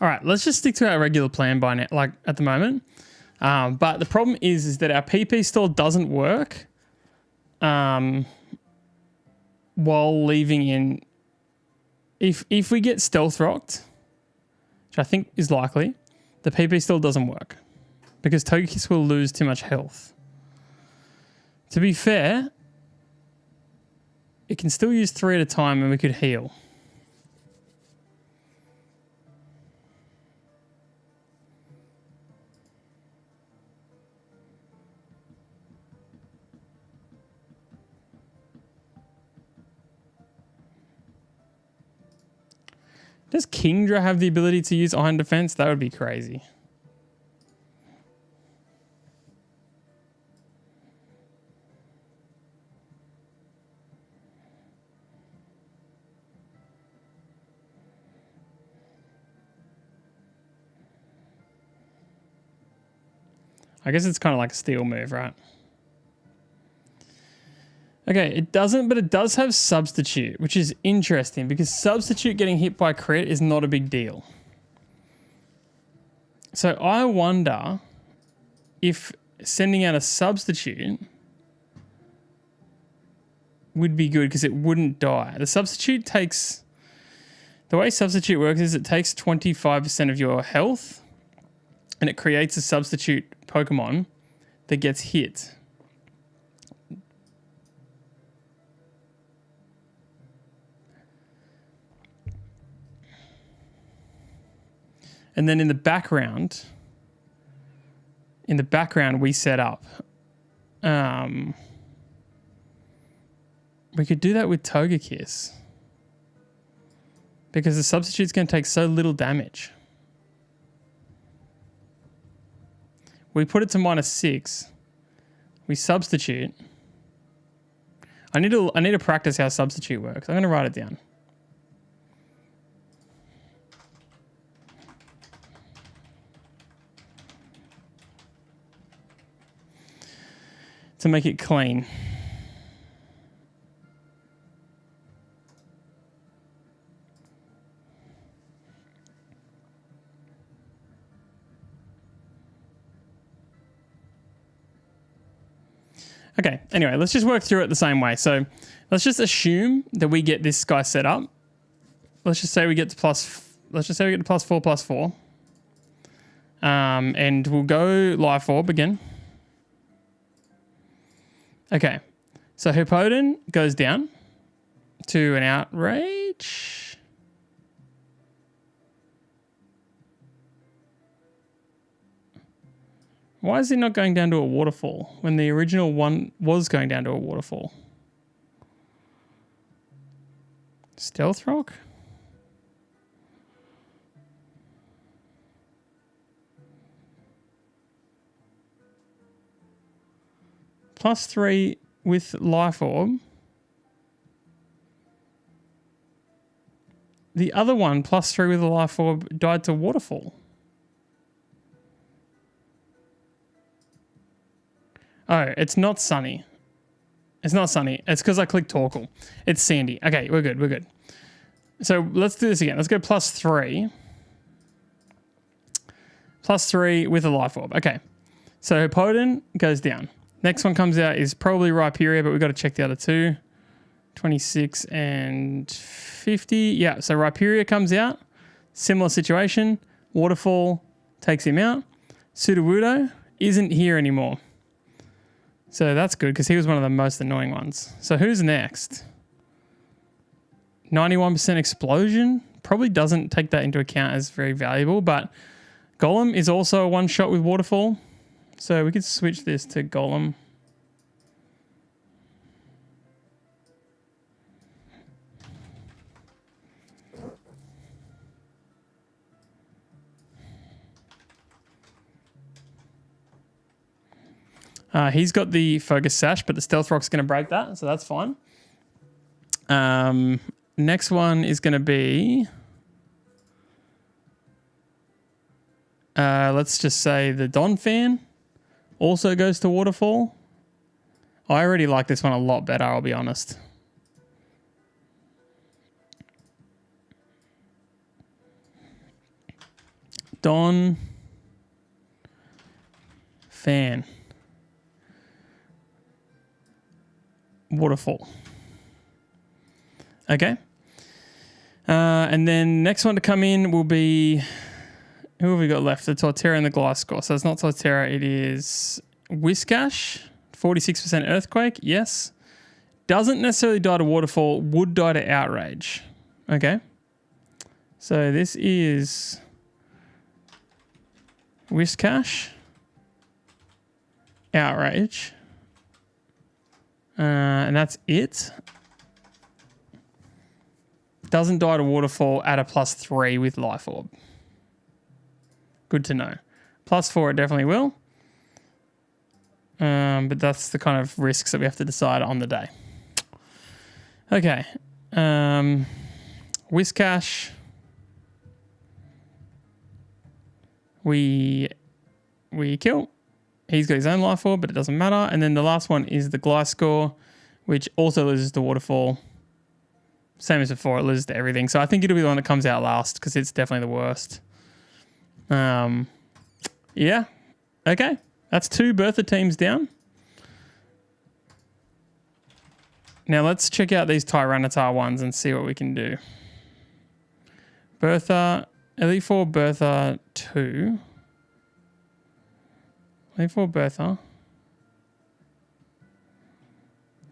All right, let's just stick to our regular plan by now, like at the moment. But the problem is that our PP store doesn't work while leaving in. If we get stealth rocked, which I think is likely, the PP still doesn't work because Togekiss will lose too much health. To be fair, it can still use 3 at a time and we could heal. Does Kingdra have the ability to use Iron Defense? That would be crazy. I guess it's kind of like a steel move, right? Okay, it doesn't, but it does have Substitute, which is interesting because Substitute getting hit by crit is not a big deal. So I wonder if sending out a Substitute would be good because it wouldn't die. The Substitute takes... The way Substitute works is it takes 25% of your health and it creates a Substitute Pokemon that gets hit. And then in the background we set up. We could do that with Togekiss. Because the Substitute's going to take so little damage. We put it to -6. We Substitute. I need to practice how Substitute works. I'm going to write it down. To make it clean. Okay, anyway, let's just work through it the same way. So let's just assume that we get this guy set up. Let's just say we get to +4/+4. And we'll go Life Orb again. Okay, so Hippowdon goes down to an Outrage. Why is it not going down to a waterfall when the original one was going down to a waterfall? Stealth Rock? +3 with Life Orb. The other one, +3 with a Life Orb, died to Waterfall. Oh, it's not Sunny. It's not Sunny. It's because I clicked Torkoal. It's Sandy. Okay, we're good. We're good. So let's do this again. Let's go +3. +3 with a Life Orb. Okay. So Hippowdon goes down. Next one comes out is probably Rhyperior, but we've got to check the other two. 26 and 50. Yeah, so Rhyperior comes out. Similar situation. Waterfall takes him out. Sudowoodo isn't here anymore. So that's good because he was one of the most annoying ones. So who's next? 91% Explosion. Probably doesn't take that into account as very valuable, but Golem is also a one-shot with Waterfall. So we could switch this to Golem. He's got the Focus Sash, but the Stealth Rock's going to break that, so that's fine. Next one is going to be... let's just say the Donphan also goes to Waterfall. I already like this one a lot better, I'll be honest. Donphan. Waterfall. Okay. And then next one to come in will be... Who have we got left? The Torterra and the Gliscor. So it's not Torterra, it is Whiscash. 46% Earthquake, yes. Doesn't necessarily die to Waterfall, would die to Outrage. Okay. So this is Whiscash. Outrage. And that's it. Doesn't die to Waterfall at a +3 with Life Orb. Good to know. +4 it definitely will. But that's the kind of risks that we have to decide on the day. Okay. Whiscash. We kill. He's got his own Life Orb, but it doesn't matter. And then the last one is the Gliscor, which also loses to Waterfall. Same as before, it loses to everything. So I think it'll be the one that comes out last because it's definitely the worst. Yeah. Okay. That's 2 Bertha teams down. Now let's check out these Tyranitar ones and see what we can do. Bertha, Elite 4 Bertha 2. Elite 4 Bertha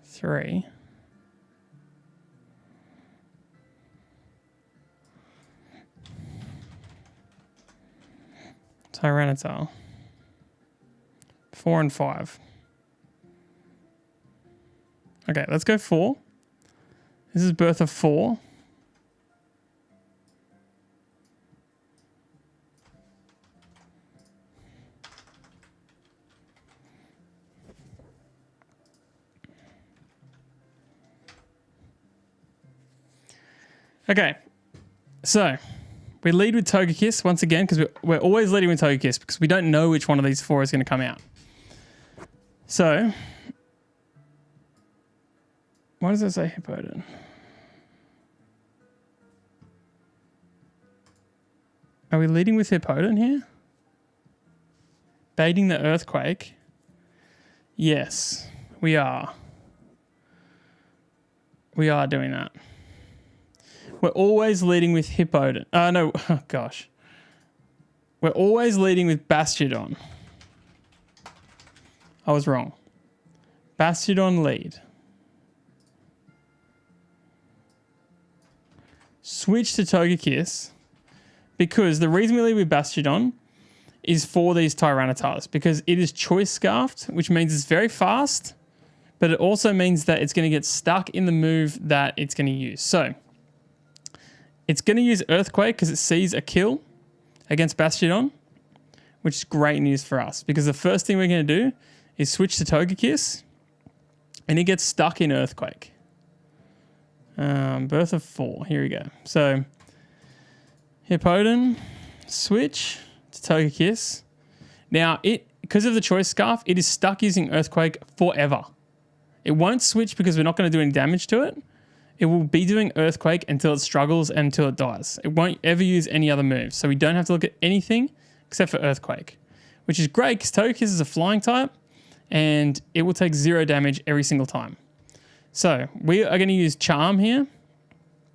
3. Tyranitar 4 and 5. Okay, let's go 4. This is Bertha 4. Okay, so we lead with Togekiss once again because we're always leading with Togekiss because we don't know which one of these 4 is going to come out. So, why does it say Hippowdon? Are we leading with Hippowdon here? Baiting the Earthquake? Yes, we are. We are doing that. We're always leading with Hippowdon. No, oh gosh. We're always leading with Bastiodon. I was wrong. Bastiodon lead. Switch to Togekiss because the reason we lead with Bastiodon is for these Tyranitars because it is Choice Scarfed, which means it's very fast, but it also means that it's going to get stuck in the move that it's going to use. So, It's going to use Earthquake because it sees a kill against Bastiodon, which is great news for us because the first thing we're going to do is switch to Togekiss, and he gets stuck in Earthquake. Birth of 4. Here we go. So Hippowdon, switch to Togekiss. Now, because of the Choice Scarf, it is stuck using Earthquake forever. It won't switch because we're not going to do any damage to it. It will be doing Earthquake until it struggles and until it dies. It won't ever use any other moves. So we don't have to look at anything except for Earthquake, which is great because Togekiss is a flying type and it will take 0 damage every single time. So we are going to use Charm here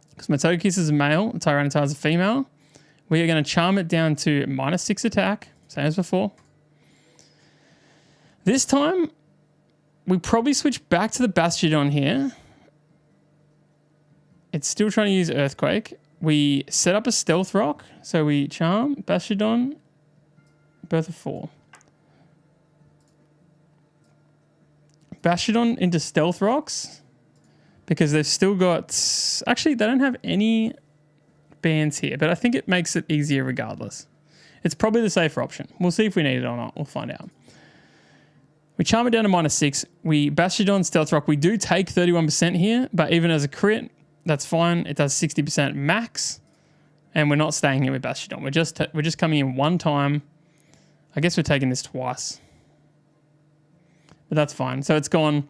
because my Togekiss is a male and Tyranitar is a female. We are going to Charm it down to -6 attack, same as before. This time, we probably switch back to the Bastiodon here. It's still trying to use Earthquake. We set up a Stealth Rock. So we Charm, Bastiodon, Birth of 4. Bastiodon into Stealth Rocks because they've still got... Actually, they don't have any bands here, but I think it makes it easier regardless. It's probably the safer option. We'll see if we need it or not. We'll find out. We Charm it down to -6. We Bastiodon, Stealth Rock. We do take 31% here, but even as a crit, that's fine. It does 60% max, and we're not staying here with Bastiodon. We're just coming in one time. I guess we're taking this twice, but that's fine. So it's gone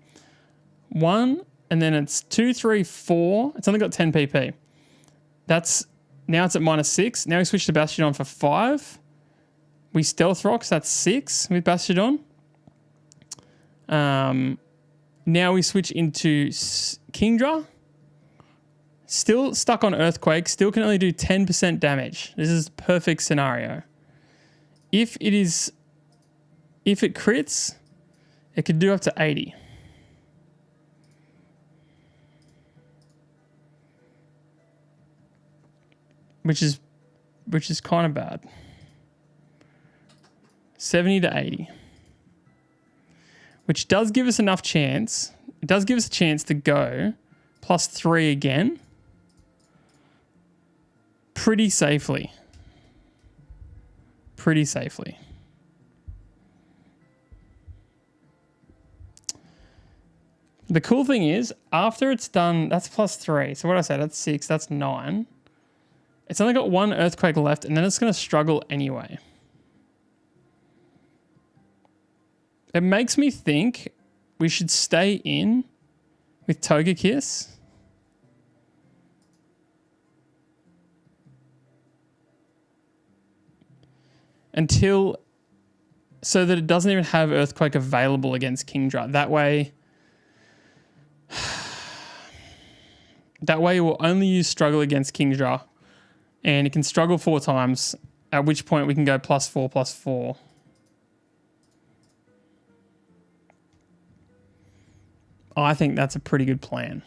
1, and then it's 2, 3, 4. It's only got 10 PP. Now it's at -6. Now we switch to Bastiodon for 5. We Stealth Rocks. That's 6 with Bastiodon. Now we switch into Kingdra. Still stuck on Earthquake. Still can only do 10% damage. This is the perfect scenario. If it crits, it could do up to 80. Which is kind of bad. 70 to 80. Which does give us enough chance. It does give us a chance to go +3 again. Pretty safely. The cool thing is, after it's done, that's +3. So what did I say? That's 6. That's 9. It's only got 1 Earthquake left, and then it's going to struggle anyway. It makes me think we should stay in with Togekiss. So that it doesn't even have Earthquake available against Kingdra. That way it will only use Struggle against Kingdra, and it can struggle 4 times, at which point we can go +4/+4. I think that's a pretty good plan.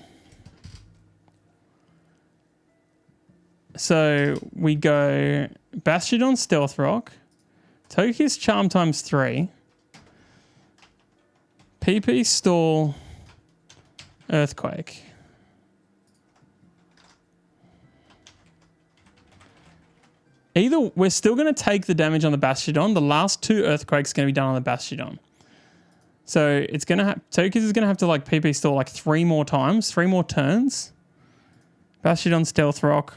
So we go Bastiodon, Stealth Rock, Togekiss, Charm ×3, PP, Stall, Earthquake. Either we're still going to take the damage on the Bastiodon. The last 2 Earthquakes are going to be done on the Bastiodon. So it's going to Togekiss is going to have to like PP Stall like 3 more times, 3 more turns. Bastiodon, Stealth Rock.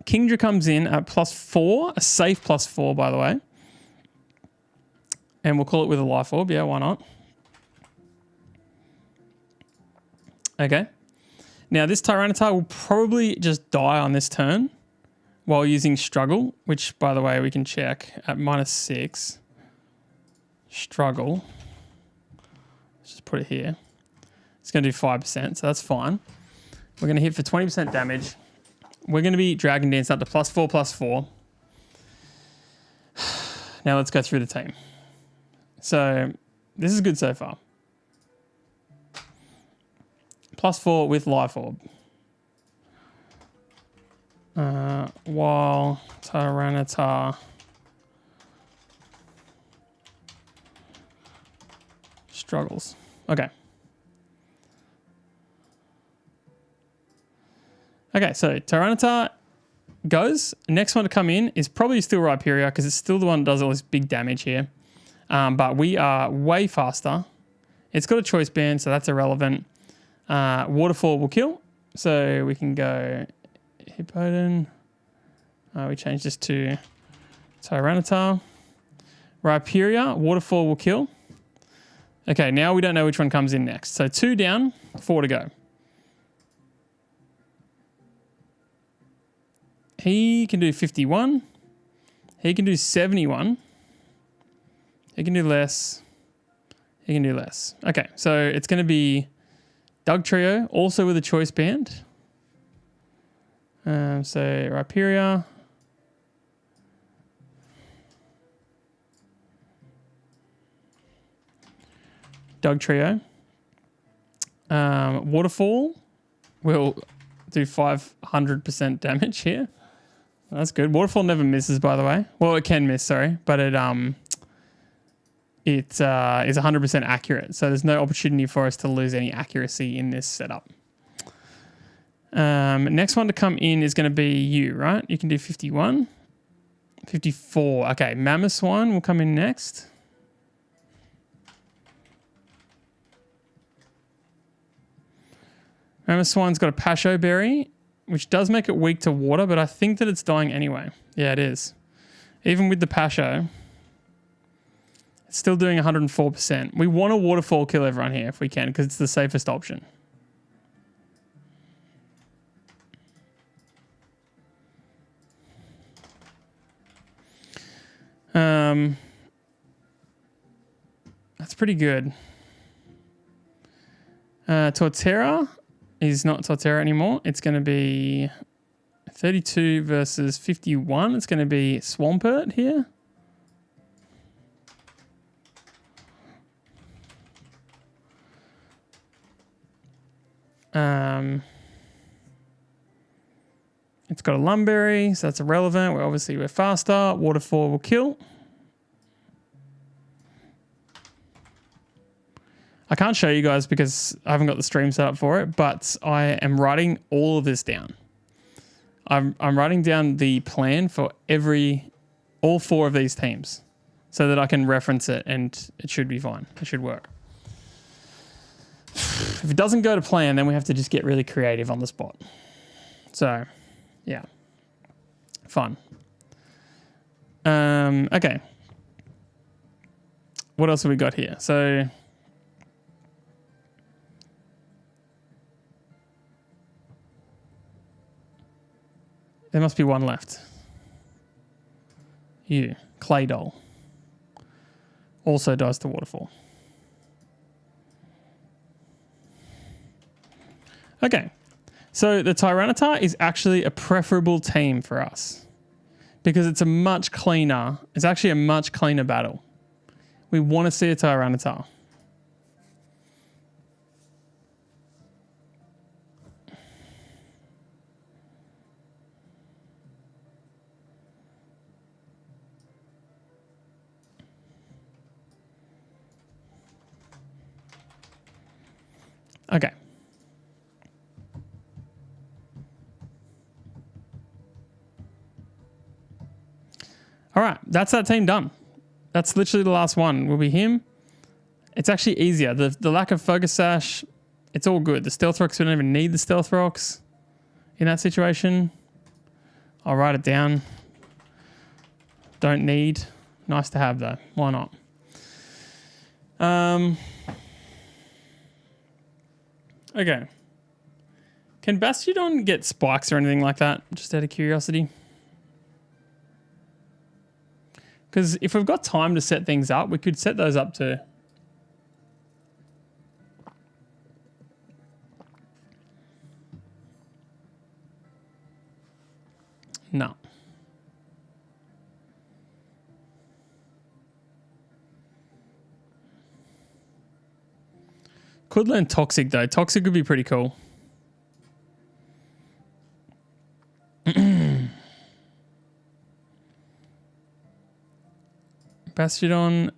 Kingdra comes in at +4, a safe +4 by the way. And we'll call it with a Life Orb. Yeah, why not? Okay. Now this Tyranitar will probably just die on this turn while using Struggle, which by the way we can check at -6. Struggle. Let's just put it here. It's going to do 5%, so that's fine. We're going to hit for 20% damage. We're going to be Dragon Dance up to +4/+4. Now let's go through the team. So this is good so far. +4 with Life Orb. While Tyranitar struggles. Okay. Okay, so Tyranitar goes. Next one to come in is probably still Rhyperior because it's still the one that does all this big damage here. But we are way faster. It's got a choice band, so that's irrelevant. Waterfall will kill. So we can go Hippodon. We change this to Tyranitar. Rhyperior, Waterfall will kill. Okay, now we don't know which one comes in next. So 2 down, 4 to go. He can do 51. He can do 71. He can do less. He can do less. Okay, so it's going to be Dugtrio, also with a choice band. So Rhyperior. Dugtrio. Waterfall will do 500% damage here. That's good. Waterfall never misses, by the way. Well, it can miss, sorry, but it is 100% accurate. So there's no opportunity for us to lose any accuracy in this setup. Next one to come in is going to be you, right? You can do 51. 54. Okay, Mamoswine will come in next. Mamoswine's got a Pasho Berry, which does make it weak to water, but I think that it's dying anyway. Yeah, it is. Even with the Pasho, it's still doing 104%. We want a Waterfall kill everyone here if we can, because it's the safest option. That's pretty good. Torterra is not Torterra anymore. It's going to be 32 versus 51. It's going to be Swampert here. It's got a Lumberry, so that's irrelevant. We're faster. Waterfall will kill. I can't show you guys because I haven't got the stream set up for it, but I am writing all of this down. I'm writing down the plan for all 4 of these teams so that I can reference it and it should be fine. It should work. If it doesn't go to plan, then we have to just get really creative on the spot. So, yeah. Fun. Okay. What else have we got here? So, there must be one left. You, Claydol. Also dies to Waterfall. Okay, so the Tyranitar is actually a preferable team for us because it's actually a much cleaner battle. We want to see a Tyranitar. Okay. All right, that's that team done. That's literally the last one. Will be him. It's actually easier. The lack of Focus Sash, it's all good. The Stealth Rocks, we don't even need the Stealth Rocks in that situation. I'll write it down. Don't need. Nice to have though. Why not? Okay. Can Bastiodon get spikes or anything like that? Just out of curiosity. Because if we've got time to set things up, we could set those up too. No. Could learn Toxic though. Toxic would be pretty cool. Bastiodon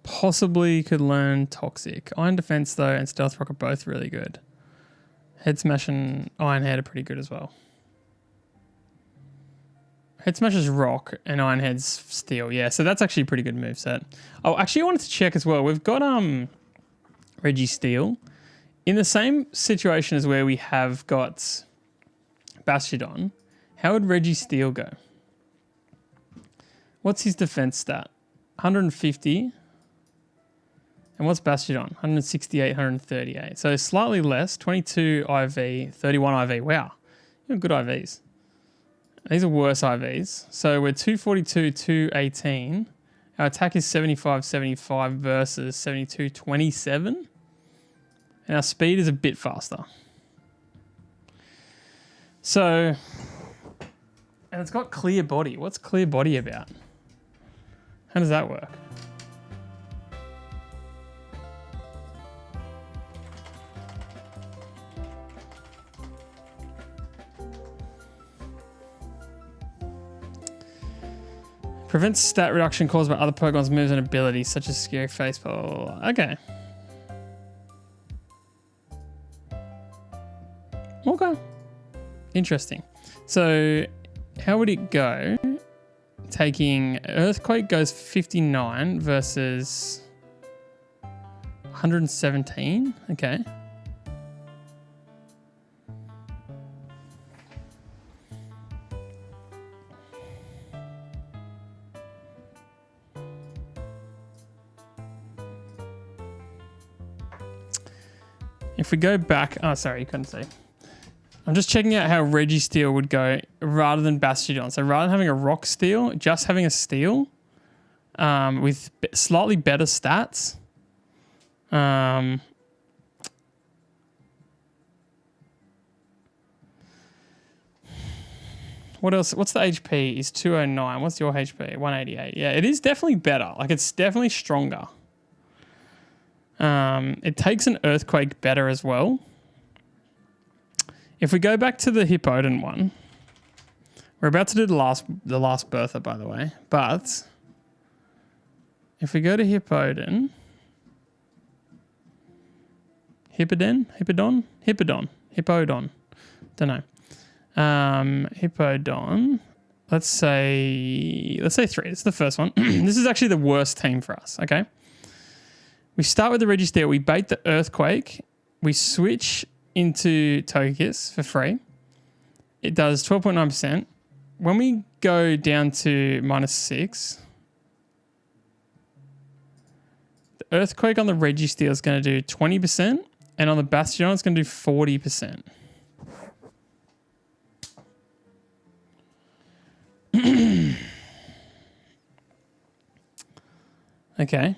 possibly could learn Toxic. Iron Defense though and Stealth Rock are both really good. Head Smash and Iron Head are pretty good as well. Head Smash is rock and Iron Head's steel. Yeah, so that's actually a pretty good moveset. Oh, actually, I wanted to check as well. We've got Registeel in the same situation as where we have got Bastiodon. How would Registeel go? What's his defense stat? 150. And what's Bastiodon? 168, 138. So slightly less. 22 IV, 31 IV. Wow. You have good IVs. These are worse IVs. So we're 242, 218. Our attack is 75, 75 versus 72, 27. And our speed is a bit faster. So, and it's got clear body. What's clear body about? How does that work? Prevents stat reduction caused by other Pokemon's moves and abilities, such as Scary Face, blah, blah, blah. Okay. Okay. Interesting. So, how would it go? Taking Earthquake goes 59 versus 117. Okay. If we go back, oh, sorry, you couldn't see. I'm just checking out how Registeel would go rather than Bastiodon. So rather than having a rock steel, just having a steel with slightly better stats. What else? What's the HP? Is 209. What's your HP? 188. Yeah, it is definitely better. Like, it's definitely stronger. It takes an Earthquake better as well. If we go back to the Hippowdon one, we're about to do the last Bertha, by the way. But if we go to Hippowdon, Hippodon, don't know. Hippowdon. Let's say 3. It's the first one. This is actually the worst team for us. Okay. We start with the Registeel. We bait the Earthquake. We switch into Togekiss for free. It does 12.9%. When we go down to -6, the Earthquake on the Registeel is going to do 20%, and on the Bastiodon it's going to do 40%. Okay.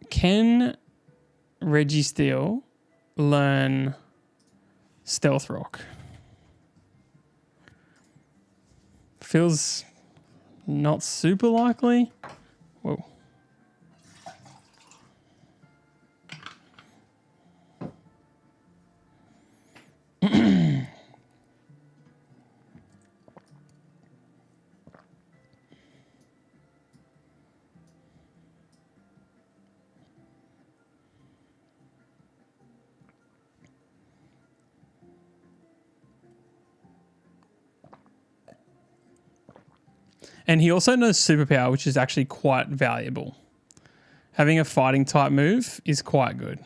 Can Registeel learn Stealth Rock? Feels not super likely. Whoa. And he also knows Superpower, which is actually quite valuable. Having a fighting type move is quite good.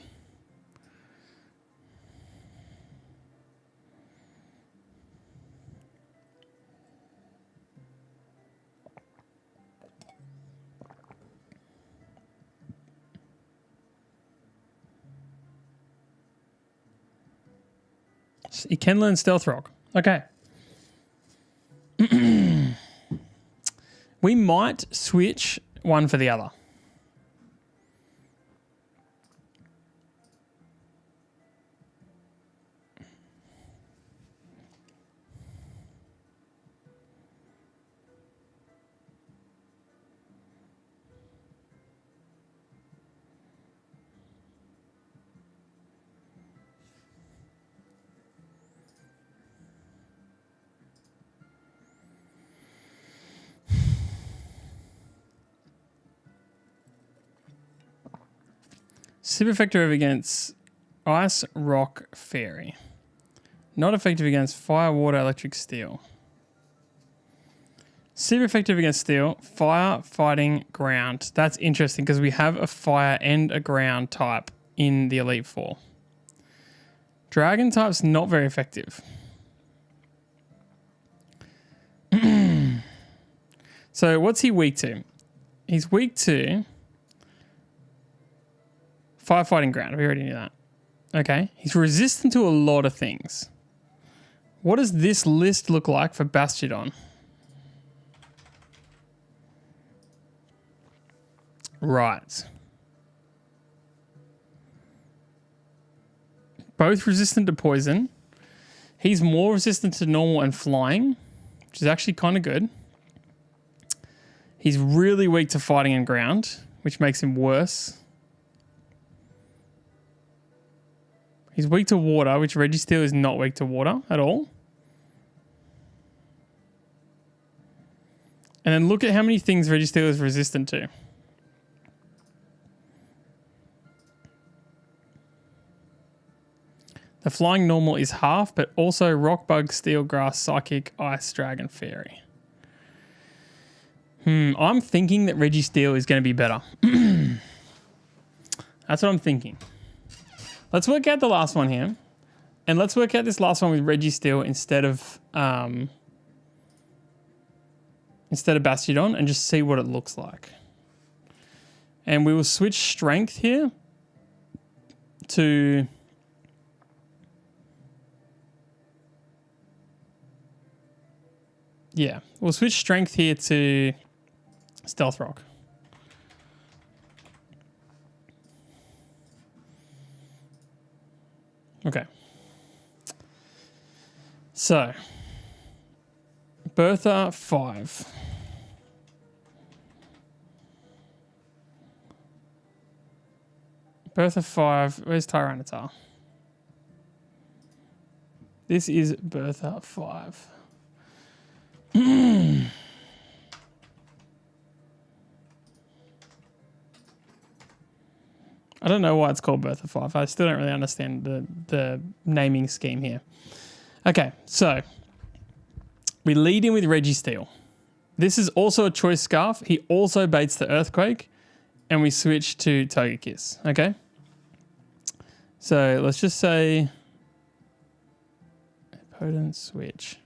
He can learn Stealth Rock. Okay. We might switch one for the other. Super effective against Ice, Rock, Fairy. Not effective against fire, water, electric, steel. Super effective against steel, fire, fighting, ground. That's interesting because we have a fire and a ground type in the Elite Four. Dragon type's not very effective. So what's he weak to? He's weak to fire, fighting, ground. We already knew that. Okay. He's resistant to a lot of things. What does this list look like for Bastiodon? Right. Both resistant to poison. He's more resistant to normal and flying, which is actually kind of good. He's really weak to fighting and ground, which makes him worse. He's weak to water, which Registeel is not weak to water at all. And then look at how many things Registeel is resistant to. The flying normal is half, but also rock, bug, steel, grass, psychic, ice, dragon, fairy. I'm thinking that Registeel is going to be better. That's what I'm thinking. Let's work out the last one here. And let's work out this last one with Registeel instead of Bastiodon and just see what it looks like. And we will switch strength here to... Yeah, we'll switch strength here to Stealth Rock. Okay. So, Bertha 5. Bertha 5. Where's Tyranitar? This is Bertha 5. I don't know why it's called Bertha 5. I still don't really understand the naming scheme here. Okay, so we lead in with Registeel. This is also a choice scarf. He also baits the Earthquake, and we switch to Togekiss. Okay, so let's just say potent switch.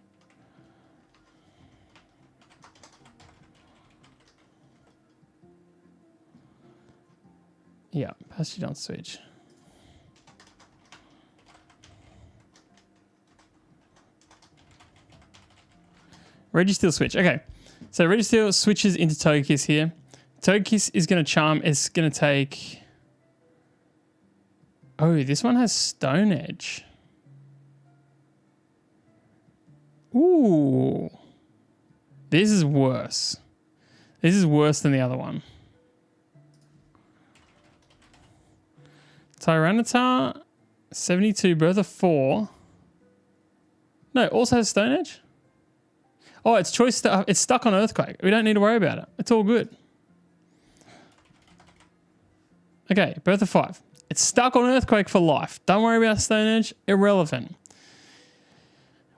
Yeah, Bastiodon switch. Registeel switch. Okay, so Registeel switches into Togekiss here. Togekiss is going to charm. It's going to take... Oh, this one has Stone Edge. Ooh. This is worse. This is worse than the other one. Tyranitar, 72, Bertha 4. No, also has Stone Edge. Oh, it's choice stuff. It's stuck on Earthquake. We don't need to worry about it. It's all good. Okay, Bertha 5. It's stuck on Earthquake for life. Don't worry about Stone Edge. Irrelevant.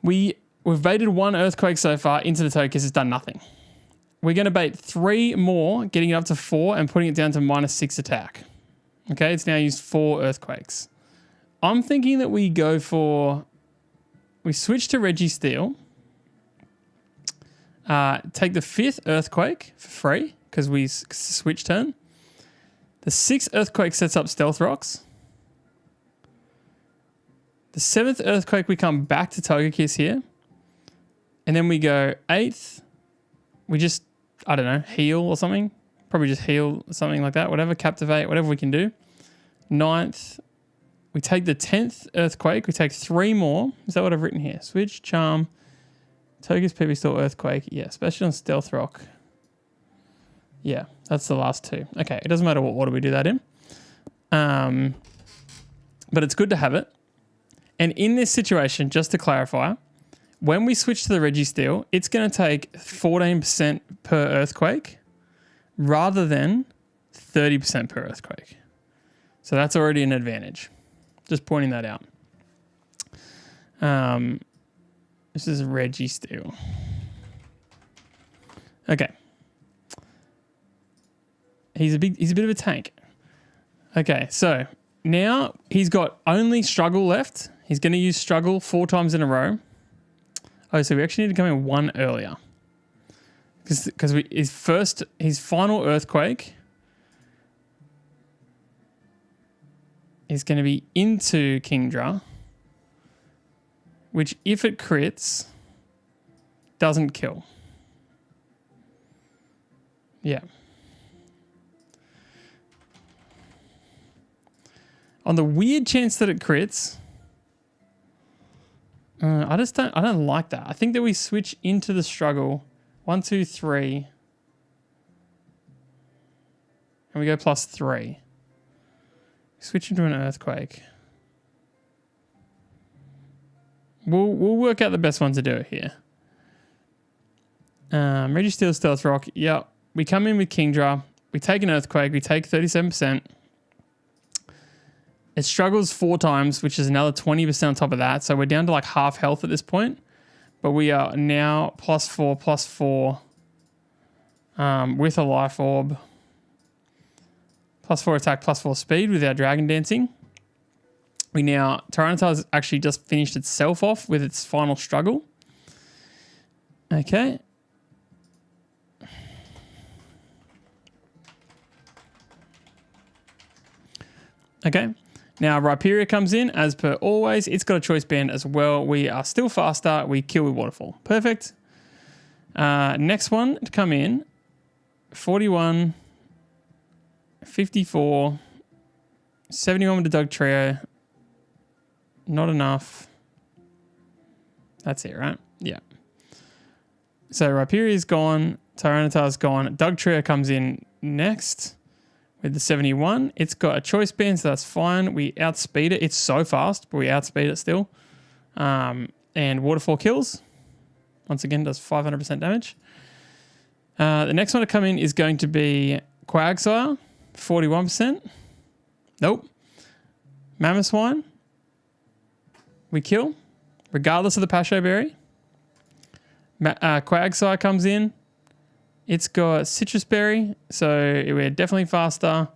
We've baited one Earthquake so far into the Togekiss. It's done nothing. We're going to bait 3 more, getting it up to 4 and putting it down to -6 attack. Okay, it's now used 4 Earthquakes. I'm thinking that we go for... We switch to Registeel. Take the 5th Earthquake for free because we switch turn. The 6th Earthquake sets up Stealth Rocks. The 7th Earthquake, we come back to Togekiss here. And then we go 8th. We just, I don't know, heal or something. Probably just heal, something like that. Whatever, Captivate, whatever we can do. 9th, we take the 10th Earthquake. We take 3 more. Is that what I've written here? Switch, Charm, Togekiss, PP Store, Earthquake. Yeah, especially on Stealth Rock. Yeah, that's the last 2. Okay, it doesn't matter what order we do that in. But it's good to have it. And in this situation, just to clarify, when we switch to the Registeel, it's going to take 14% per Earthquake rather than 30% per Earthquake. So that's already an advantage. Just pointing that out. This is Reggie Steel. Okay. He's a bit of a tank. Okay, so now he's got only struggle left. He's going to use struggle 4 times in a row. Oh, so we actually need to come in 1 earlier. Because his final earthquake is going to be into Kingdra, which if it crits, doesn't kill. Yeah. On the weird chance that it crits, I don't like that. I think that we switch into the struggle. 1, 2, 3. And we go +3. Switch into an earthquake. We'll work out the best one to do it here. Reggie Steel, Stealth Rock. Yep. We come in with Kingdra. We take an earthquake. We take 37%. It struggles 4 times, which is another 20% on top of that. So we're down to like half health at this point. But we are now +4 with a life orb. +4 attack, +4 speed with our dragon dancing. Tyranitar's actually just finished itself off with its final struggle. Okay. Okay. Now, Rhyperior comes in, as per always. It's got a choice band as well. We are still faster. We kill with Waterfall. Perfect. Next one to come in, 41, 54, 71 with the Dog Trio. Not enough. That's it, right? Yeah. So Rhyperior's gone. Tyranitar's gone. Dog Trio comes in next. With the 71, it's got a choice band, so that's fine. We outspeed it. It's so fast, but we outspeed it still. And Waterfall kills. Once again, does 500% damage. The next one to come in is going to be Quagsire, 41%. Nope. Mammothswine. We kill, regardless of the Pasho Berry. Quagsire comes in. It's got Citrus Berry, so we're definitely faster.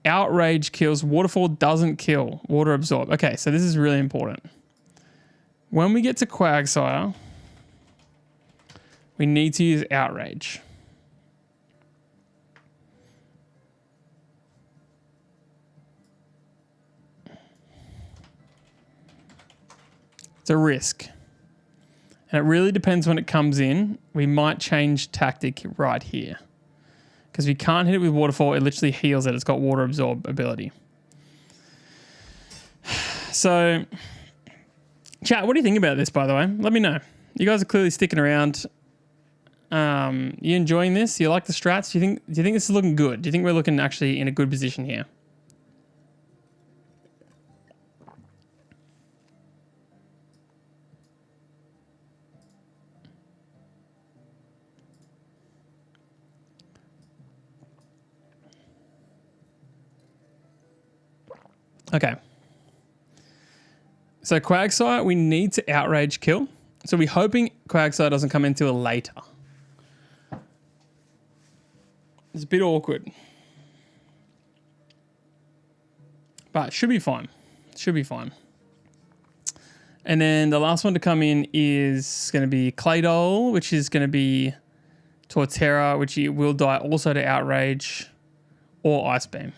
Outrage kills. Waterfall doesn't kill. Water Absorb. Okay, so this is really important. When we get to Quagsire, we need to use Outrage. It's a risk. And it really depends when it comes in. We might change tactic right here. Because we can't hit it with Waterfall. It literally heals it. It's got Water Absorb ability. So, chat, what do you think about this, by the way? Let me know. You guys are clearly sticking around. You enjoying this? You like the strats? Do you think this is looking good? Do you think we're looking actually in a good position here? Okay. So Quagsire, we need to outrage kill. So we're hoping Quagsire doesn't come into a later. It's a bit awkward. But should be fine. Should be fine. And then the last one to come in is going to be Claydol, which is going to be Torterra, which will die also to outrage or Ice Beam.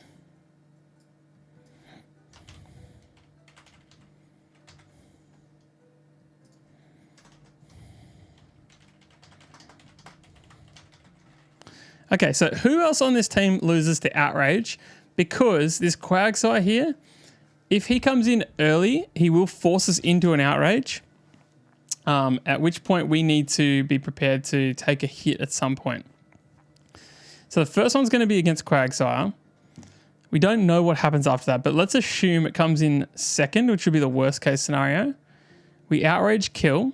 Okay, so who else on this team loses to Outrage? Because this Quagsire here, if he comes in early, he will force us into an Outrage, at which point we need to be prepared to take a hit at some point. So the first one's going to be against Quagsire. We don't know what happens after that, but let's assume it comes in second, which would be the worst case scenario. We Outrage kill,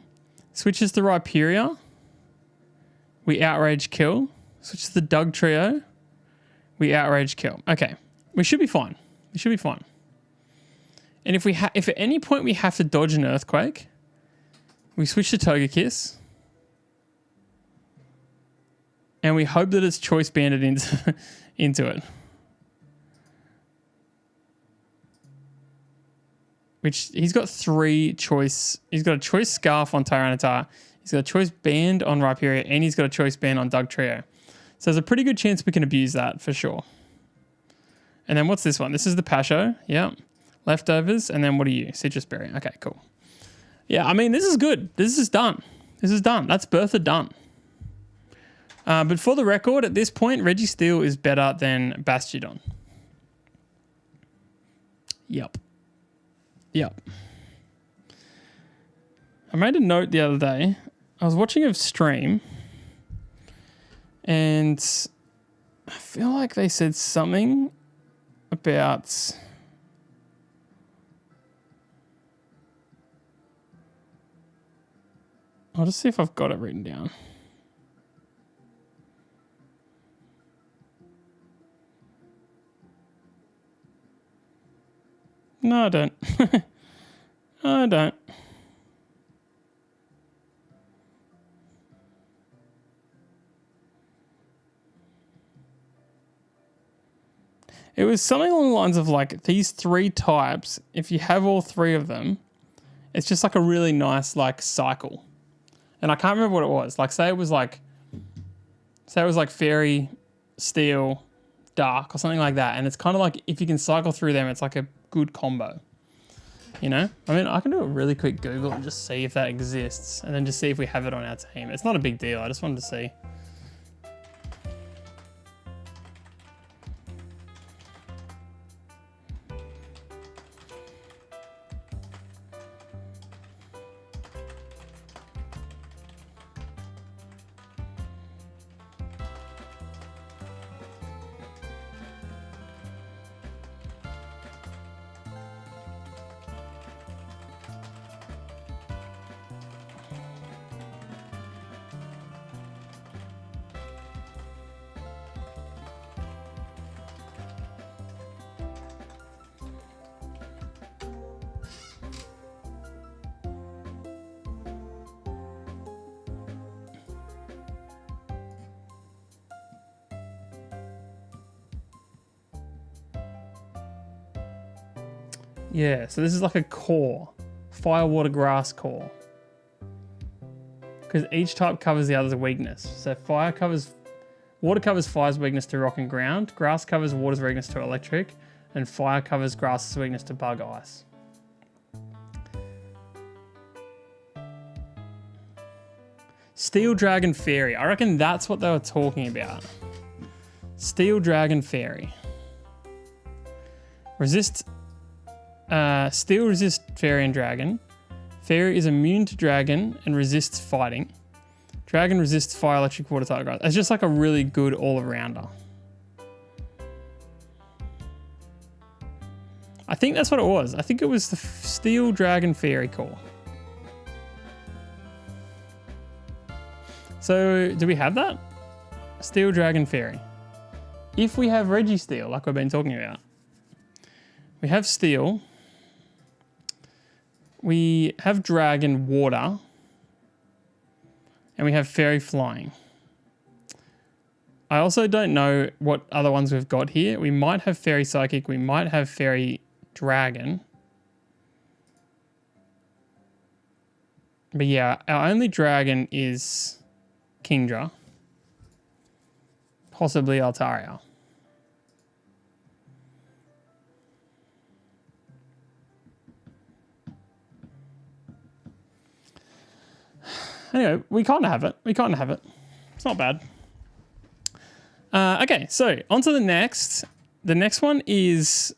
switches to Rhyperior. We Outrage kill. Switch to the Dug Trio. We Outrage kill. Okay. We should be fine. We should be fine. And if at any point we have to dodge an Earthquake, we switch to Togekiss. And we hope that it's choice banded into it. Which he's got 3 choice. He's got a choice Scarf on Tyranitar. He's got a choice band on Rhyperior, and he's got a choice band on Dugtrio. So there's a pretty good chance we can abuse that for sure. And then what's this one? This is the Pasho. Yeah. Leftovers. And then what are you? Citrus Berry. Okay, cool. Yeah, I mean, this is good. This is done. This is done. That's Bertha done. But for the record, at this point, Registeel is better than Bastiodon. Yep. Yep. I made a note the other day. I was watching a stream and I feel like they said something about I'll just see if I've got it written down. No, I don't. I don't. It was something along the lines of like these 3 types, if you have all 3 of them, it's just like a really nice like cycle. And I can't remember what it was. Like say it was like Fairy, Steel, Dark or something like that. And it's kind of like if you can cycle through them, it's like a good combo. You know? I mean, I can do a really quick Google and just see if that exists and then just see if we have it on our team. It's not a big deal. I just wanted to see. Yeah, so this is like a core. Fire, water, grass core. Because each type covers the other's weakness. So water covers fire's weakness to rock and ground. Grass covers water's weakness to electric. And fire covers grass's weakness to bug, ice. Steel, Dragon, Fairy. I reckon that's what they were talking about. Steel, Dragon, Fairy. Steel resists Fairy and Dragon. Fairy is immune to Dragon and resists fighting. Dragon resists fire, electric, water type grass. It's just like a really good all-arounder. I think that's what it was. I think it was the Steel, Dragon, Fairy core. So, do we have that? Steel, Dragon, Fairy. If we have Registeel, like we've been talking about. We have Steel. We have Dragon, Water. And we have Fairy, Flying. I also don't know what other ones we've got here. We might have Fairy, Psychic. We might have Fairy, Dragon. But yeah, our only Dragon is Kingdra. Possibly Altaria. Anyway, we kind of have it. It's not bad. Okay, so on to the next. The next one is...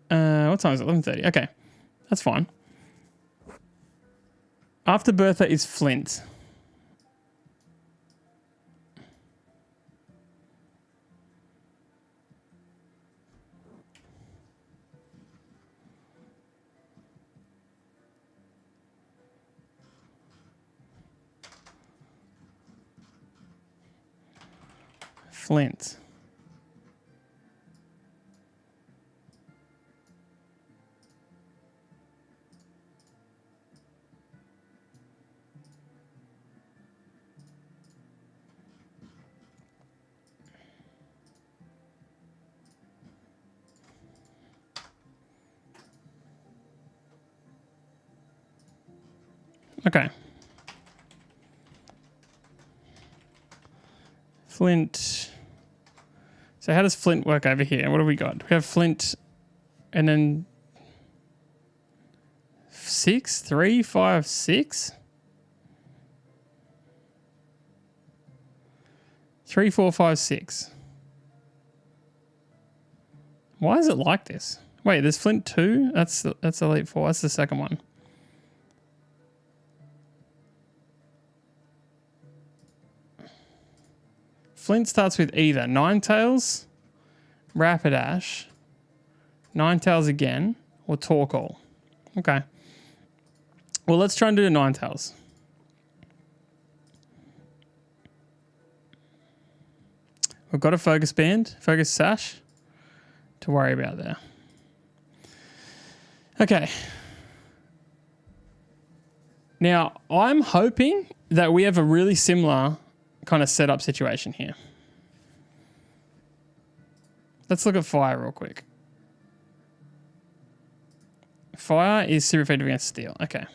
what time is it? 11:30. Okay, that's fine. After Bertha is Flint. Flint. Okay. Flint. So how does Flint work over here? What have we got? We have Flint and then 6, 3, 5, 6. 3, 4, 5, 6. Why is it like this? Wait, there's Flint 2? That's Elite 4. That's the second one. Flint starts with either Ninetales, Rapidash, Ninetales again, or Torkoal. Okay. Well, let's try and do the Ninetales. We've got a Focus Band, Focus Sash to worry about there. Okay. Now, I'm hoping that we have a really similar kind of setup situation here. Let's look at Fire real quick. Fire is super effective against Steel. Okay.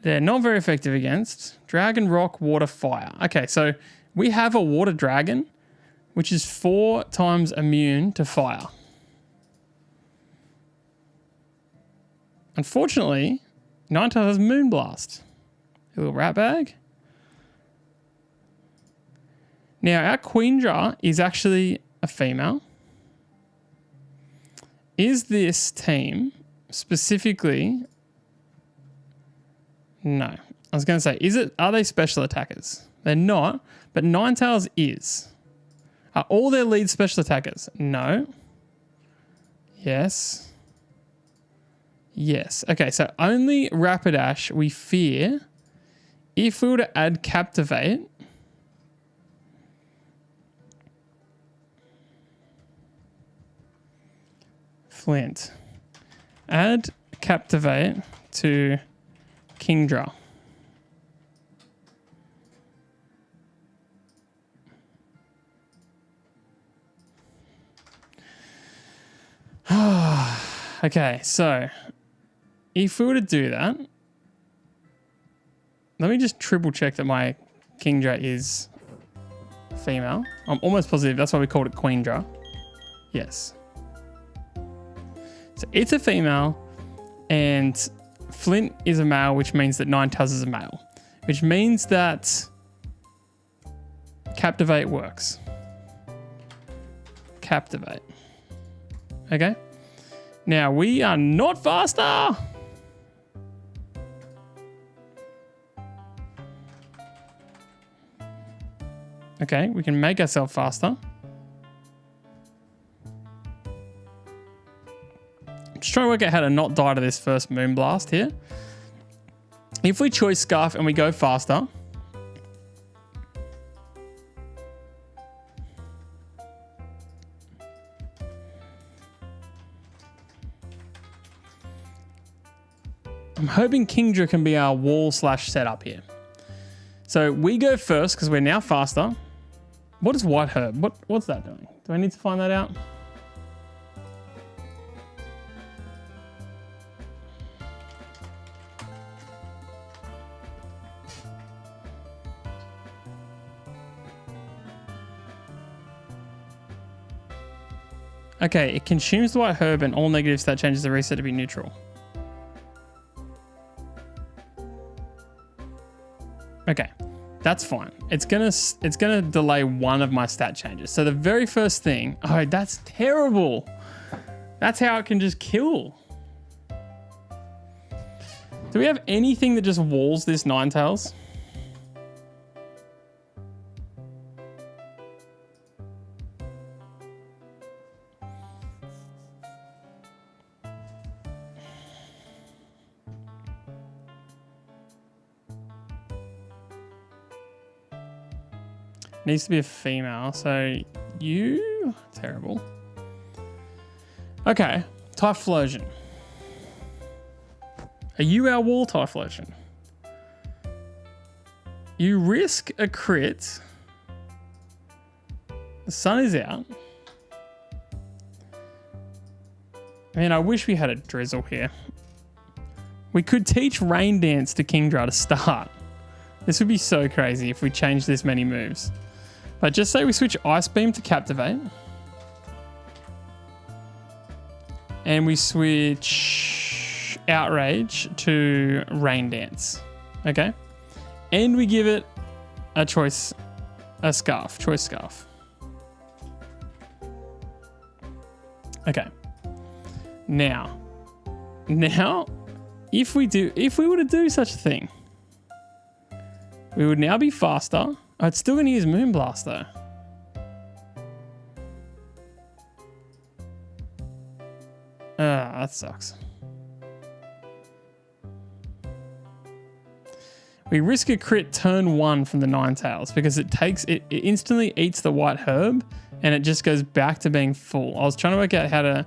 They're not very effective against Dragon, Rock, Water, Fire. Okay, so we have a Water Dragon, which is 4 times immune to Fire. Unfortunately, Ninetales has Moonblast. A little Rat Bag. Now, our Queendra is actually a female. Is this team specifically... No. I was going to say, are they special attackers? They're not, but Ninetales is. Are all their lead special attackers? No. Yes. Yes. Okay, so only Rapidash we fear. If we were to add Captivate... Flint. Add Captivate to Kingdra. Okay, so if we were to do that, let me just triple check that my Kingdra is female. I'm almost positive that's why we called it Queendra. Yes. So it's a female, and Flint is a male, which means that Ninetales is a male, which means that Captivate works. Captivate. Okay. Now we are not faster. Okay, we can make ourselves faster. Just trying to work out how to not die to this first Moonblast here. If we choose Scarf and we go faster, I'm hoping Kingdra can be our wall / setup here. So we go first because we're now faster. What is White Herb? What's that doing? Do I need to find that out? Okay, it consumes the White Herb and all negative stat changes are reset to be neutral. Okay, that's fine. It's gonna delay one of my stat changes. So the very first thing, oh, that's terrible. That's how it can just kill. Do we have anything that just walls this Ninetales? Needs to be a female, so you... Terrible. Okay, Typhlosion. Are you our wall Typhlosion? You risk a crit. The sun is out. Man, I wish we had a drizzle here. We could teach Rain Dance to Kingdra to start. This would be so crazy if we changed this many moves. But just say we switch Ice Beam to Captivate. And we switch Outrage to Rain Dance. Okay? And we give it a choice scarf. Okay. Now, if we were to do such a thing, we would now be faster. Oh, it's still going to use Moonblast though. That sucks. We risk a crit turn 1 from the Ninetales because it instantly eats the white herb and it just goes back to being full. I was trying to work out how to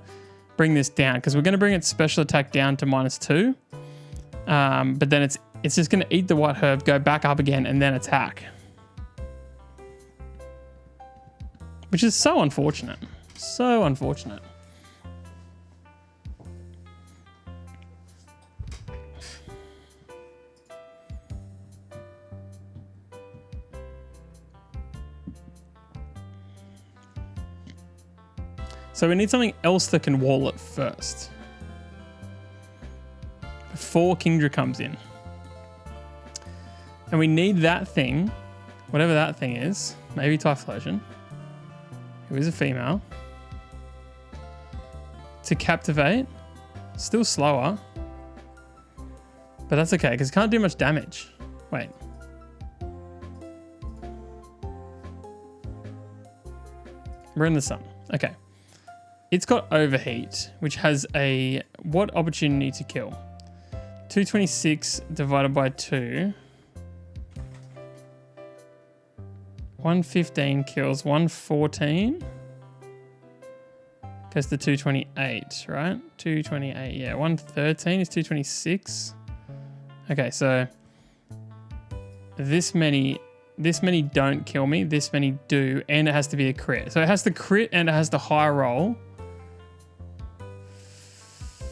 bring this down because we're going to bring its special attack down to -2. But then it's just going to eat the white herb, go back up again, and then attack. Which is so unfortunate. So unfortunate. So we need something else that can wall it first. Before Kingdra comes in. And we need that thing, whatever that thing is, maybe Typhlosion, who is a female, to Captivate. Still slower. But that's okay, because it can't do much damage. Wait. We're in the sun. Okay. It's got Overheat, which has what opportunity to kill? 226 divided by 2. 115 kills 114. Goes to 228, right? 228, yeah. 113 is 226. Okay, so this many don't kill me, this many do, and it has to be a crit. So it has to crit and it has to high roll.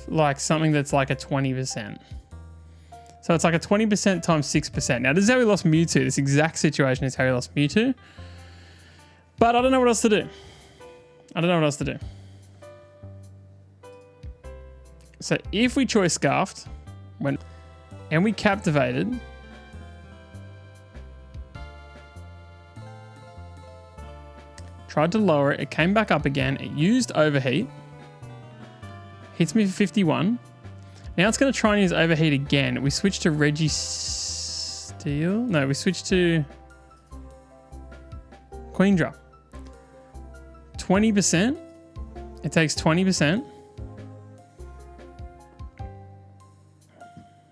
Like something that's like a 20%. So it's like a 20% times 6%. Now, this is how we lost Mewtwo. This exact situation is how we lost Mewtwo. But I don't know what else to do. So if we choice Scarfed and we Captivated, tried to lower it, it came back up again, it used Overheat, hits me for 51. Now it's going to try and use Overheat again. We switch to Registeel. No, we switch to Queendra. 20%. It takes 20%.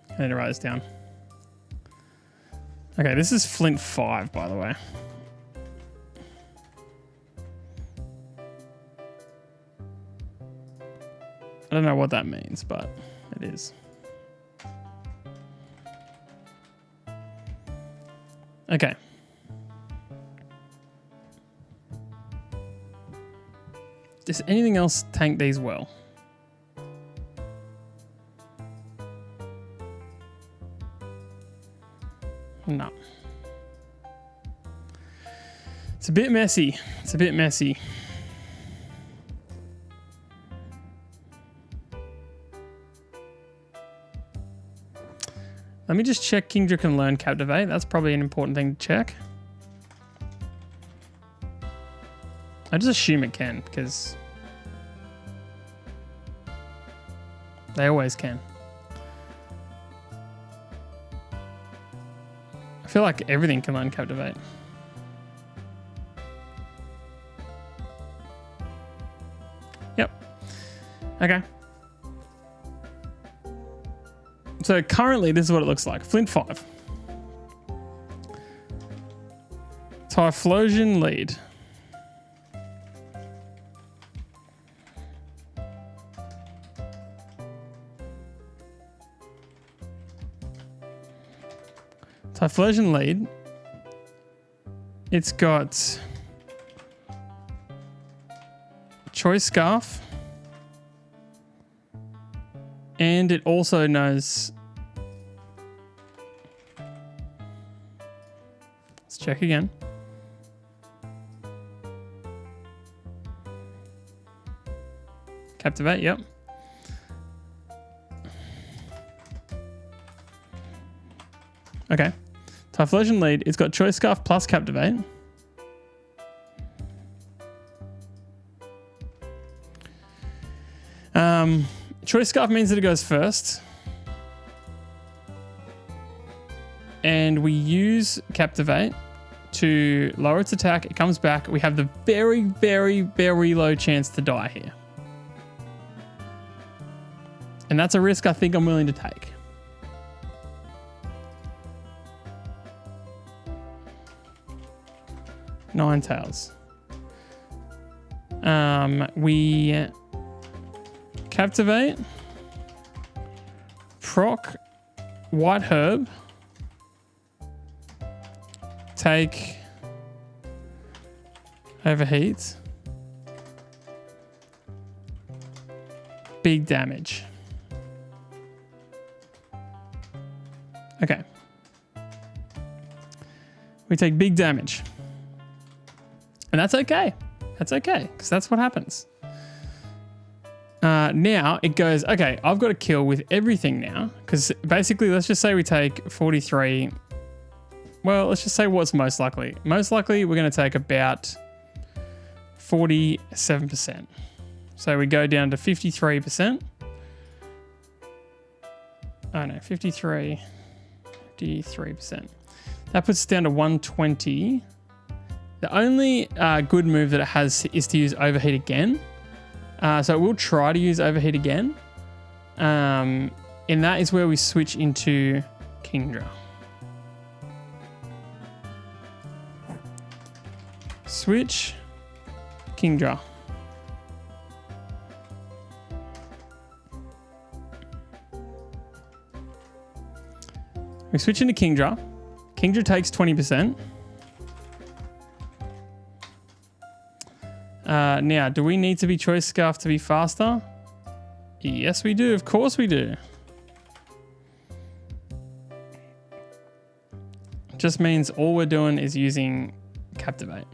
I need to write this down. Okay, this is Flint 5, by the way. I don't know what that means, but it is. Okay. Does anything else tank these well? No. It's a bit messy. Let me just check Kingdra can learn Captivate. That's probably an important thing to check. I just assume it can because they always can. I feel like everything can learn Captivate. Yep. Okay. So currently, this is what it looks like. Flint 5. Typhlosion lead. Typhlosion lead. It's got Choice Scarf. And it also knows... Let's check again. Captivate, yep. Okay. Typhlosion lead. It's got Choice Scarf plus Captivate. Choice Scarf means that it goes first. And we use Captivate to lower its attack. It comes back. We have the very, very, very low chance to die here. And that's a risk I think I'm willing to take. Ninetales. We Captivate, proc White Herb, take Overheat, big damage. Okay. We take big damage. And that's okay. That's okay, because that's what happens. Now it goes, okay, I've got to kill with everything now, because basically, let's just say we take 43. Well, let's just say what's most likely. Most likely, we're going to take about 47%. So we go down to 53%. Oh no, 53%. That puts us down to 120. The only good move that it has is to use Overheat again. So we'll try to use Overheat again. And that is where we switch into Kingdra. Switch Kingdra. We switch into Kingdra. Kingdra takes 20%. Now, do we need to be Choice Scarf to be faster? Yes, we do. Of course we do. Just means all we're doing is using Captivate.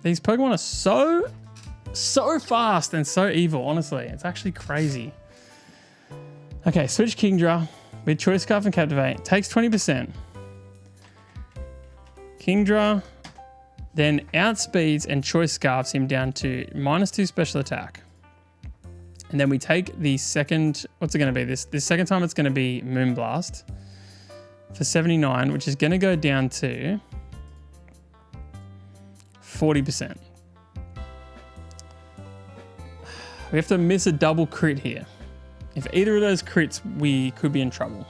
These Pokemon are so fast and so evil, honestly. It's actually crazy. Okay, switch Kingdra with Choice Scarf and Captivate. Takes 20%. Kingdra then outspeeds and Choice Scarfs him down to -2 special attack. And then we take the second, what's it going to be? This second time it's going to be Moonblast for 79, which is going to go down to 40%. We have to miss a double crit here. If either of those crits, we could be in trouble.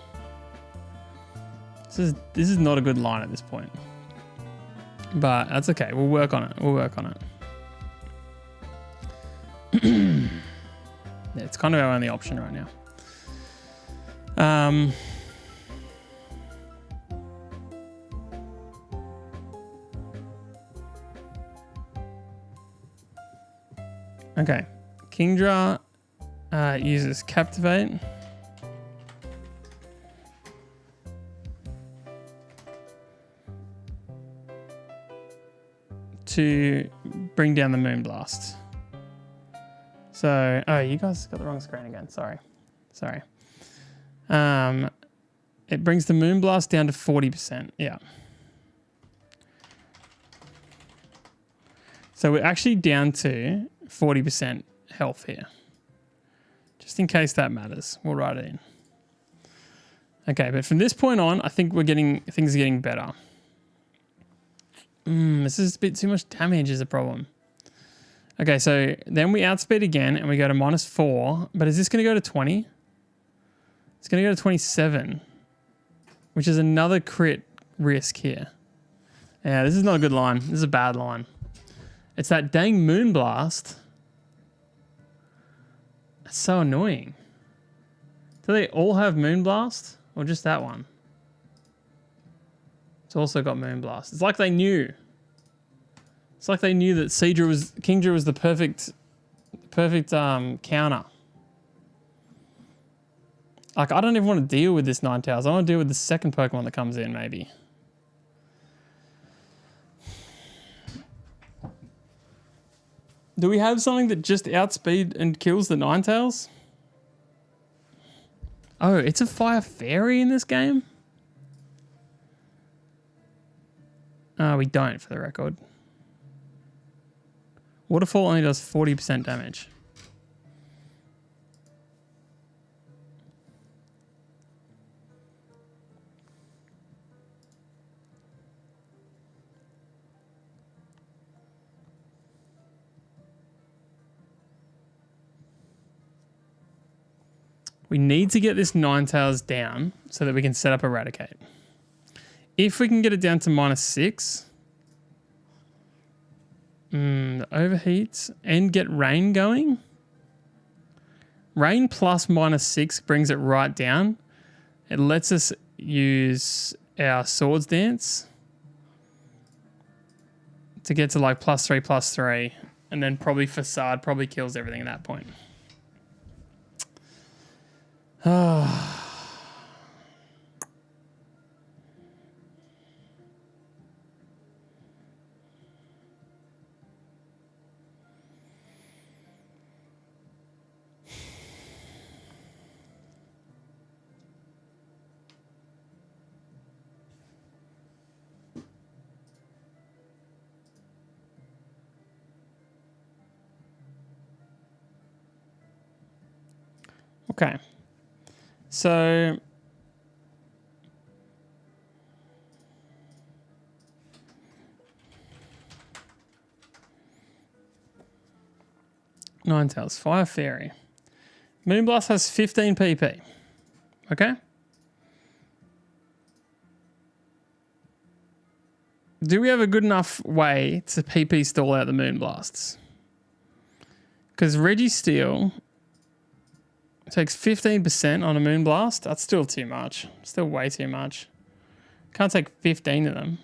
This is not a good line at this point. But that's okay. We'll work on it. We'll work on it. Yeah, it's kind of our only option right now. Okay. Kingdra uses Captivate. To bring down the Moonblast. So, oh, you guys got the wrong screen again. Sorry. It brings the Moonblast down to 40%. Yeah. So we're actually down to 40% health here. Just in case that matters, we'll write it in. Okay, but from this point on, I think things are getting better. This is a bit too much damage is a problem. Okay, so then we outspeed again and we go to -4. But is this going to go to 20? It's going to go to 27, which is another crit risk here. Yeah, this is not a good line. This is a bad line. It's that dang Moonblast. That's so annoying. Do they all have Moonblast or just that one? It's also got Moonblast. It's like they knew. It's like they knew that Kingdra was the perfect counter. Like, I don't even want to deal with this Ninetales. I want to deal with the second Pokemon that comes in, maybe. Do we have something that just outspeed and kills the Ninetales? Oh, it's a Fire Fairy in this game? We don't, for the record. Waterfall only does 40% damage. We need to get this Ninetales down so that we can set up Eradicate. If we can get it down to -6, overheat and get Rain going. Rain plus -6 brings it right down. It lets us use our Swords Dance to get to like +3/+3, and then probably Facade probably kills everything at that point. Okay. So Ninetales, Fire Fairy. Moonblast has 15 PP. Okay. Do we have a good enough way to PP stall out the Moonblasts? Because Registeel takes 15% on a Moonblast. That's still too much. Still way too much. Can't take 15 of them.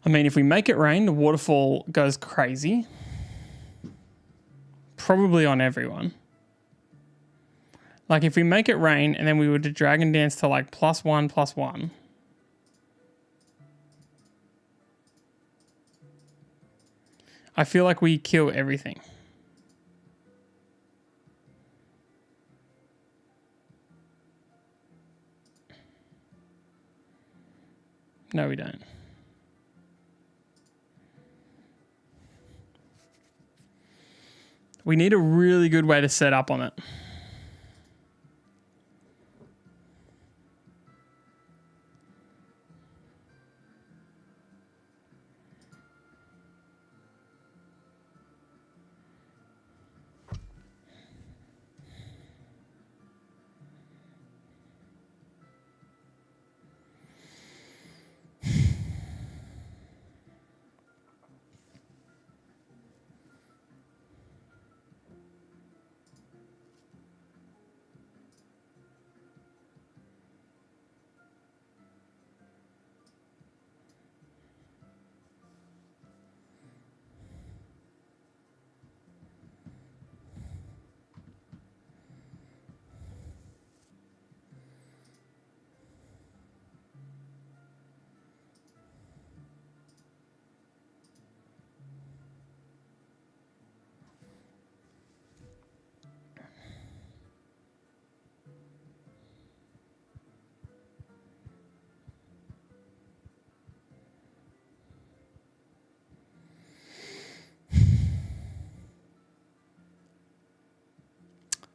I mean, if we make it rain, the waterfall goes crazy. Probably on everyone. Like if we make it rain and then we were to Dragon Dance to like +1/+1. I feel like we kill everything. No, we don't. We need a really good way to set up on it.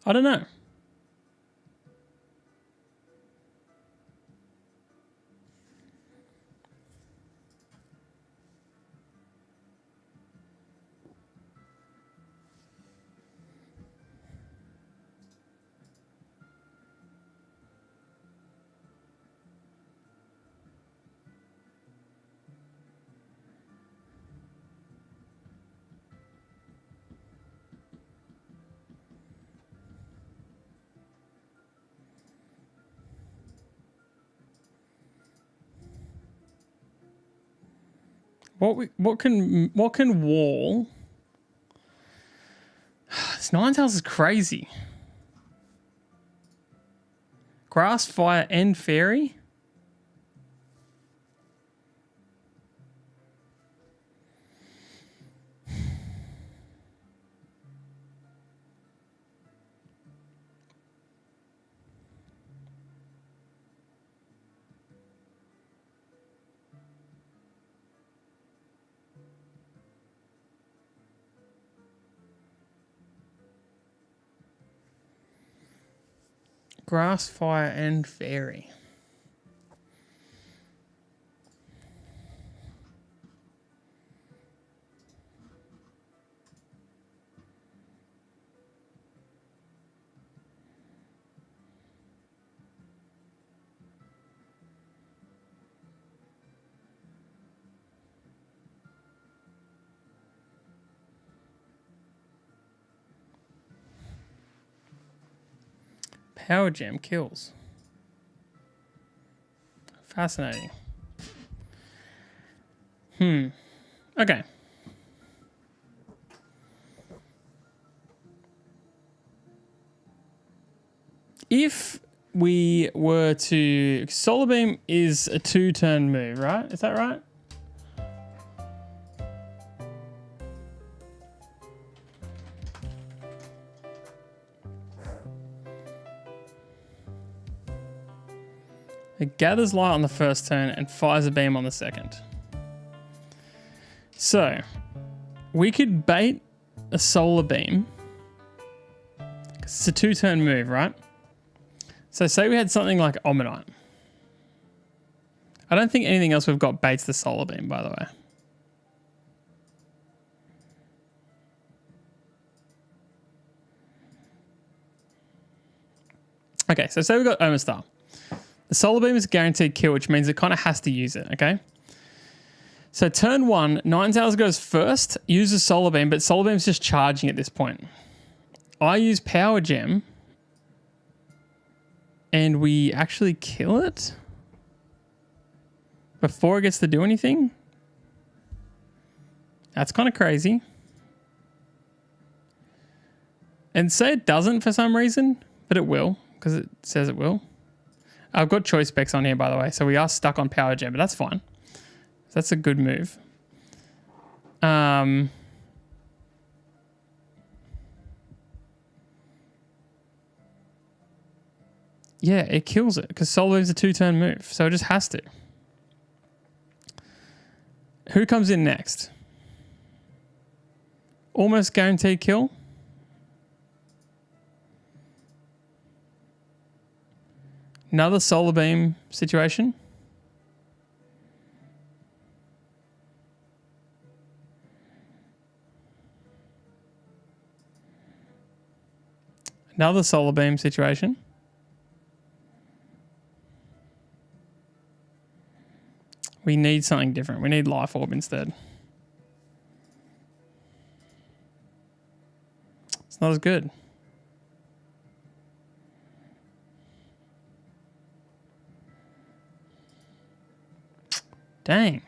I don't know. What can wall? This Ninetales is crazy. Grass, fire, and fairy. Grass, fire, and fairy. Power Gem kills. Fascinating. Okay. If we were to... Solar Beam is a 2-turn move, right? Is that right? It gathers light on the first turn and fires a beam on the second. So, we could bait a solar beam. It's a 2-turn move, right? So say we had something like Omanyte. I don't think anything else we've got baits the solar beam, by the way. Okay, so say we've got Omastar. The solar beam is a guaranteed kill, which means it kind of has to use it, okay? So turn 1, Ninetales goes first, uses solar beam, but solar beam's just charging at this point. I use Power Gem, and we actually kill it before it gets to do anything. That's kind of crazy. And say it doesn't for some reason, but it will, because it says it will. I've got choice specs on here, by the way, so we are stuck on Power Gem, but that's fine. That's a good move. Yeah, it kills it because Solar Beam's a 2-turn move, so it just has to. Who comes in next? Almost guaranteed kill. Another Solar Beam situation. Another Solar Beam situation. We need something different. We need Life Orb instead. It's not as good. Dang.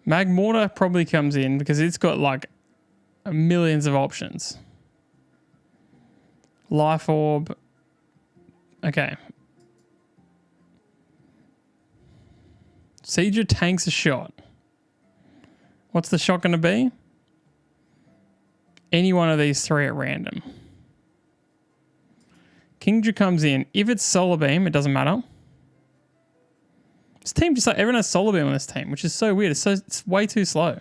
Magmortar probably comes in because it's got like millions of options. Life Orb. Okay. Seedra tanks a shot. What's the shot going to be? Any one of these three at random. Kingdra comes in. If it's Solar Beam, it doesn't matter. This team just like everyone has Solar Beam on this team, which is so weird. It's way too slow.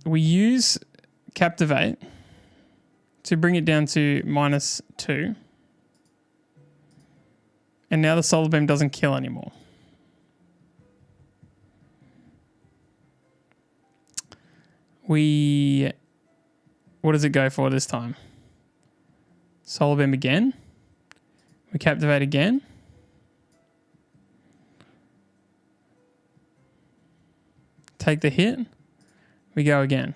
We use Captivate to bring it down to -2. And now the Solar Beam doesn't kill anymore. What does it go for this time? Solar Beam again. We Captivate again. take the hit. We go again.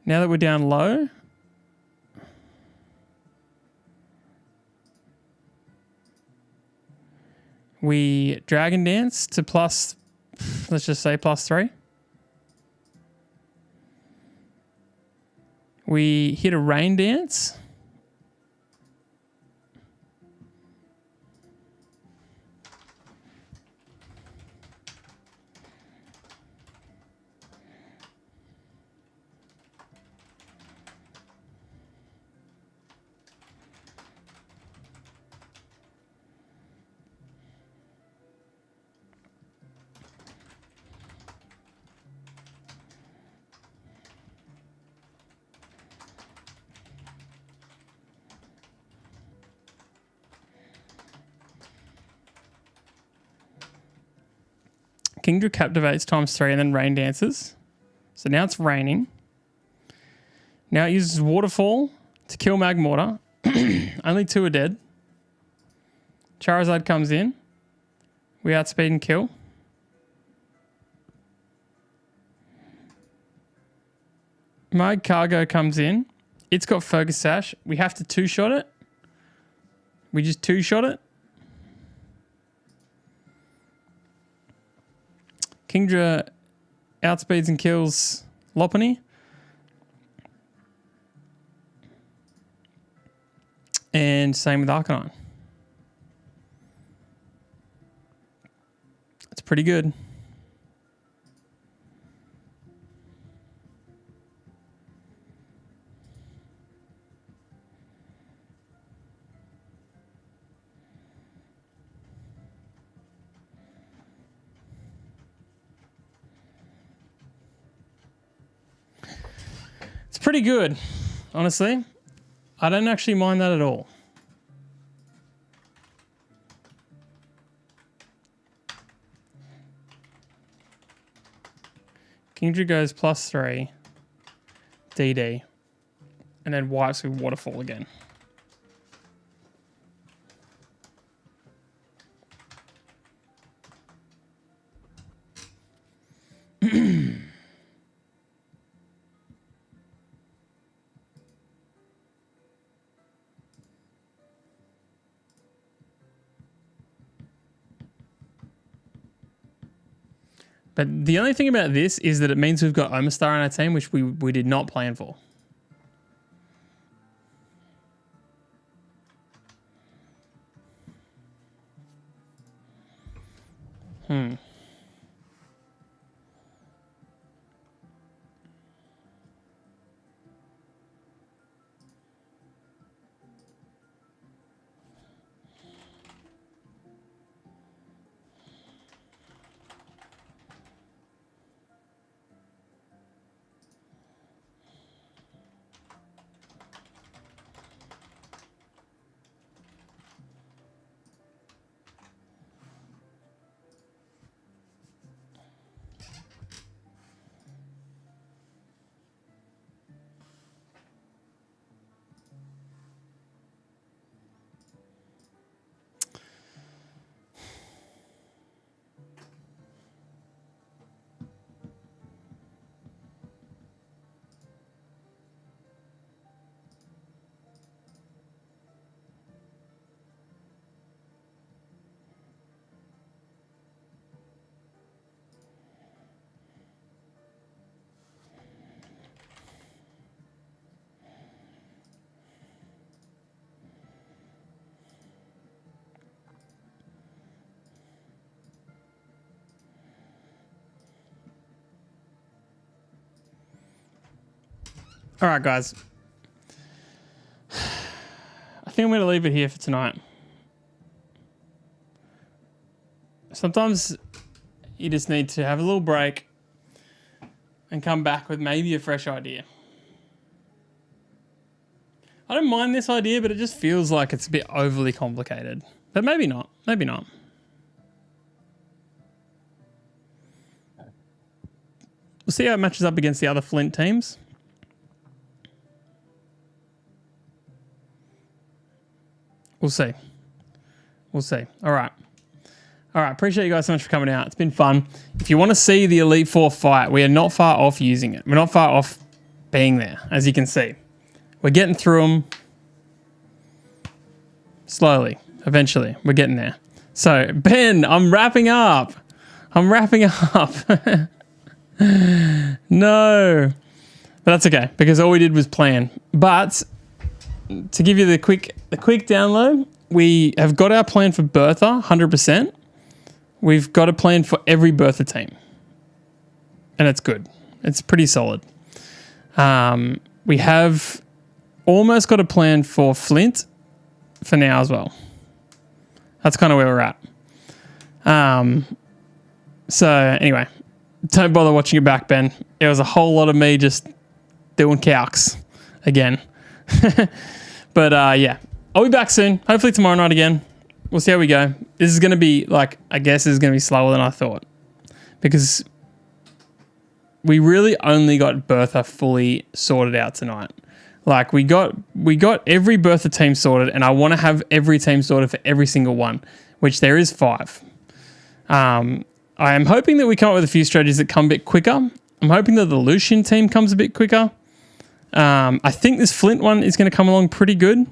Now that we're down low, we Dragon Dance to plus, let's just say +3. We hit a Rain Dance. Kingdra captivates ×3 and then Rain Dances. So now it's raining. Now it uses Waterfall to kill Magmortar. Only 2 are dead. Charizard comes in. We outspeed and kill. My Cargo comes in. It's got Focus Sash. We have to 2-shot it. We just 2-shot it. Kingdra outspeeds and kills Lopunny. And same with Arcanine. It's pretty good. Pretty good, honestly. I don't actually mind that at all. Kingdra goes +3, DD, and then wipes with Waterfall again. But the only thing about this is that it means we've got Omastar on our team, which we did not plan for. All right, guys. I think I'm going to leave it here for tonight. Sometimes you just need to have a little break and come back with maybe a fresh idea. I don't mind this idea, but it just feels like it's a bit overly complicated. But maybe not. Maybe not. We'll see how it matches up against the other Flint teams. We'll see. We'll see. All right. All right, appreciate you guys so much for coming out. It's been fun. If you want to see the Elite Four fight, we are not far off using it. We're not far off being there, as you can see. We're getting through them slowly. Eventually, we're getting there. So, Ben, I'm wrapping up. No. But that's okay, because all we did was plan. But to give you the quick download, we have got our plan for Bertha, 100%. We've got a plan for every Bertha team. And it's good. It's pretty solid. We have almost got a plan for Flint for now as well. That's kind of where we're at. So anyway, don't bother watching it back, Ben. It was a whole lot of me just doing calcs again. But yeah, I'll be back soon. Hopefully tomorrow night again. We'll see how we go. This is going to be I guess this is going to be slower than I thought, because we really only got Bertha fully sorted out tonight. Like we got every Bertha team sorted, and I want to have every team sorted for every single one, which there is 5. I am hoping that we come up with a few strategies that come a bit quicker. I'm hoping that the Lucian team comes a bit quicker. I think this Flint one is going to come along pretty good.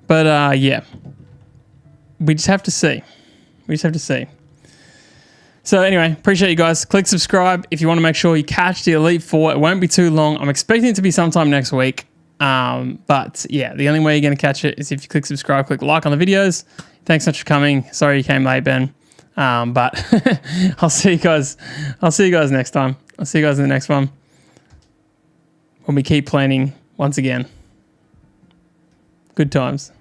But yeah, we just have to see. So anyway, appreciate you guys. Click subscribe if you want to make sure you catch the Elite Four. It won't be too long. I'm expecting it to be sometime next week. But yeah, the only way you're going to catch it is if you click subscribe, click like on the videos. Thanks so much for coming. Sorry you came late, Ben. But I'll see you guys next time. I'll see you guys in the next one when we keep planning once again. Good times.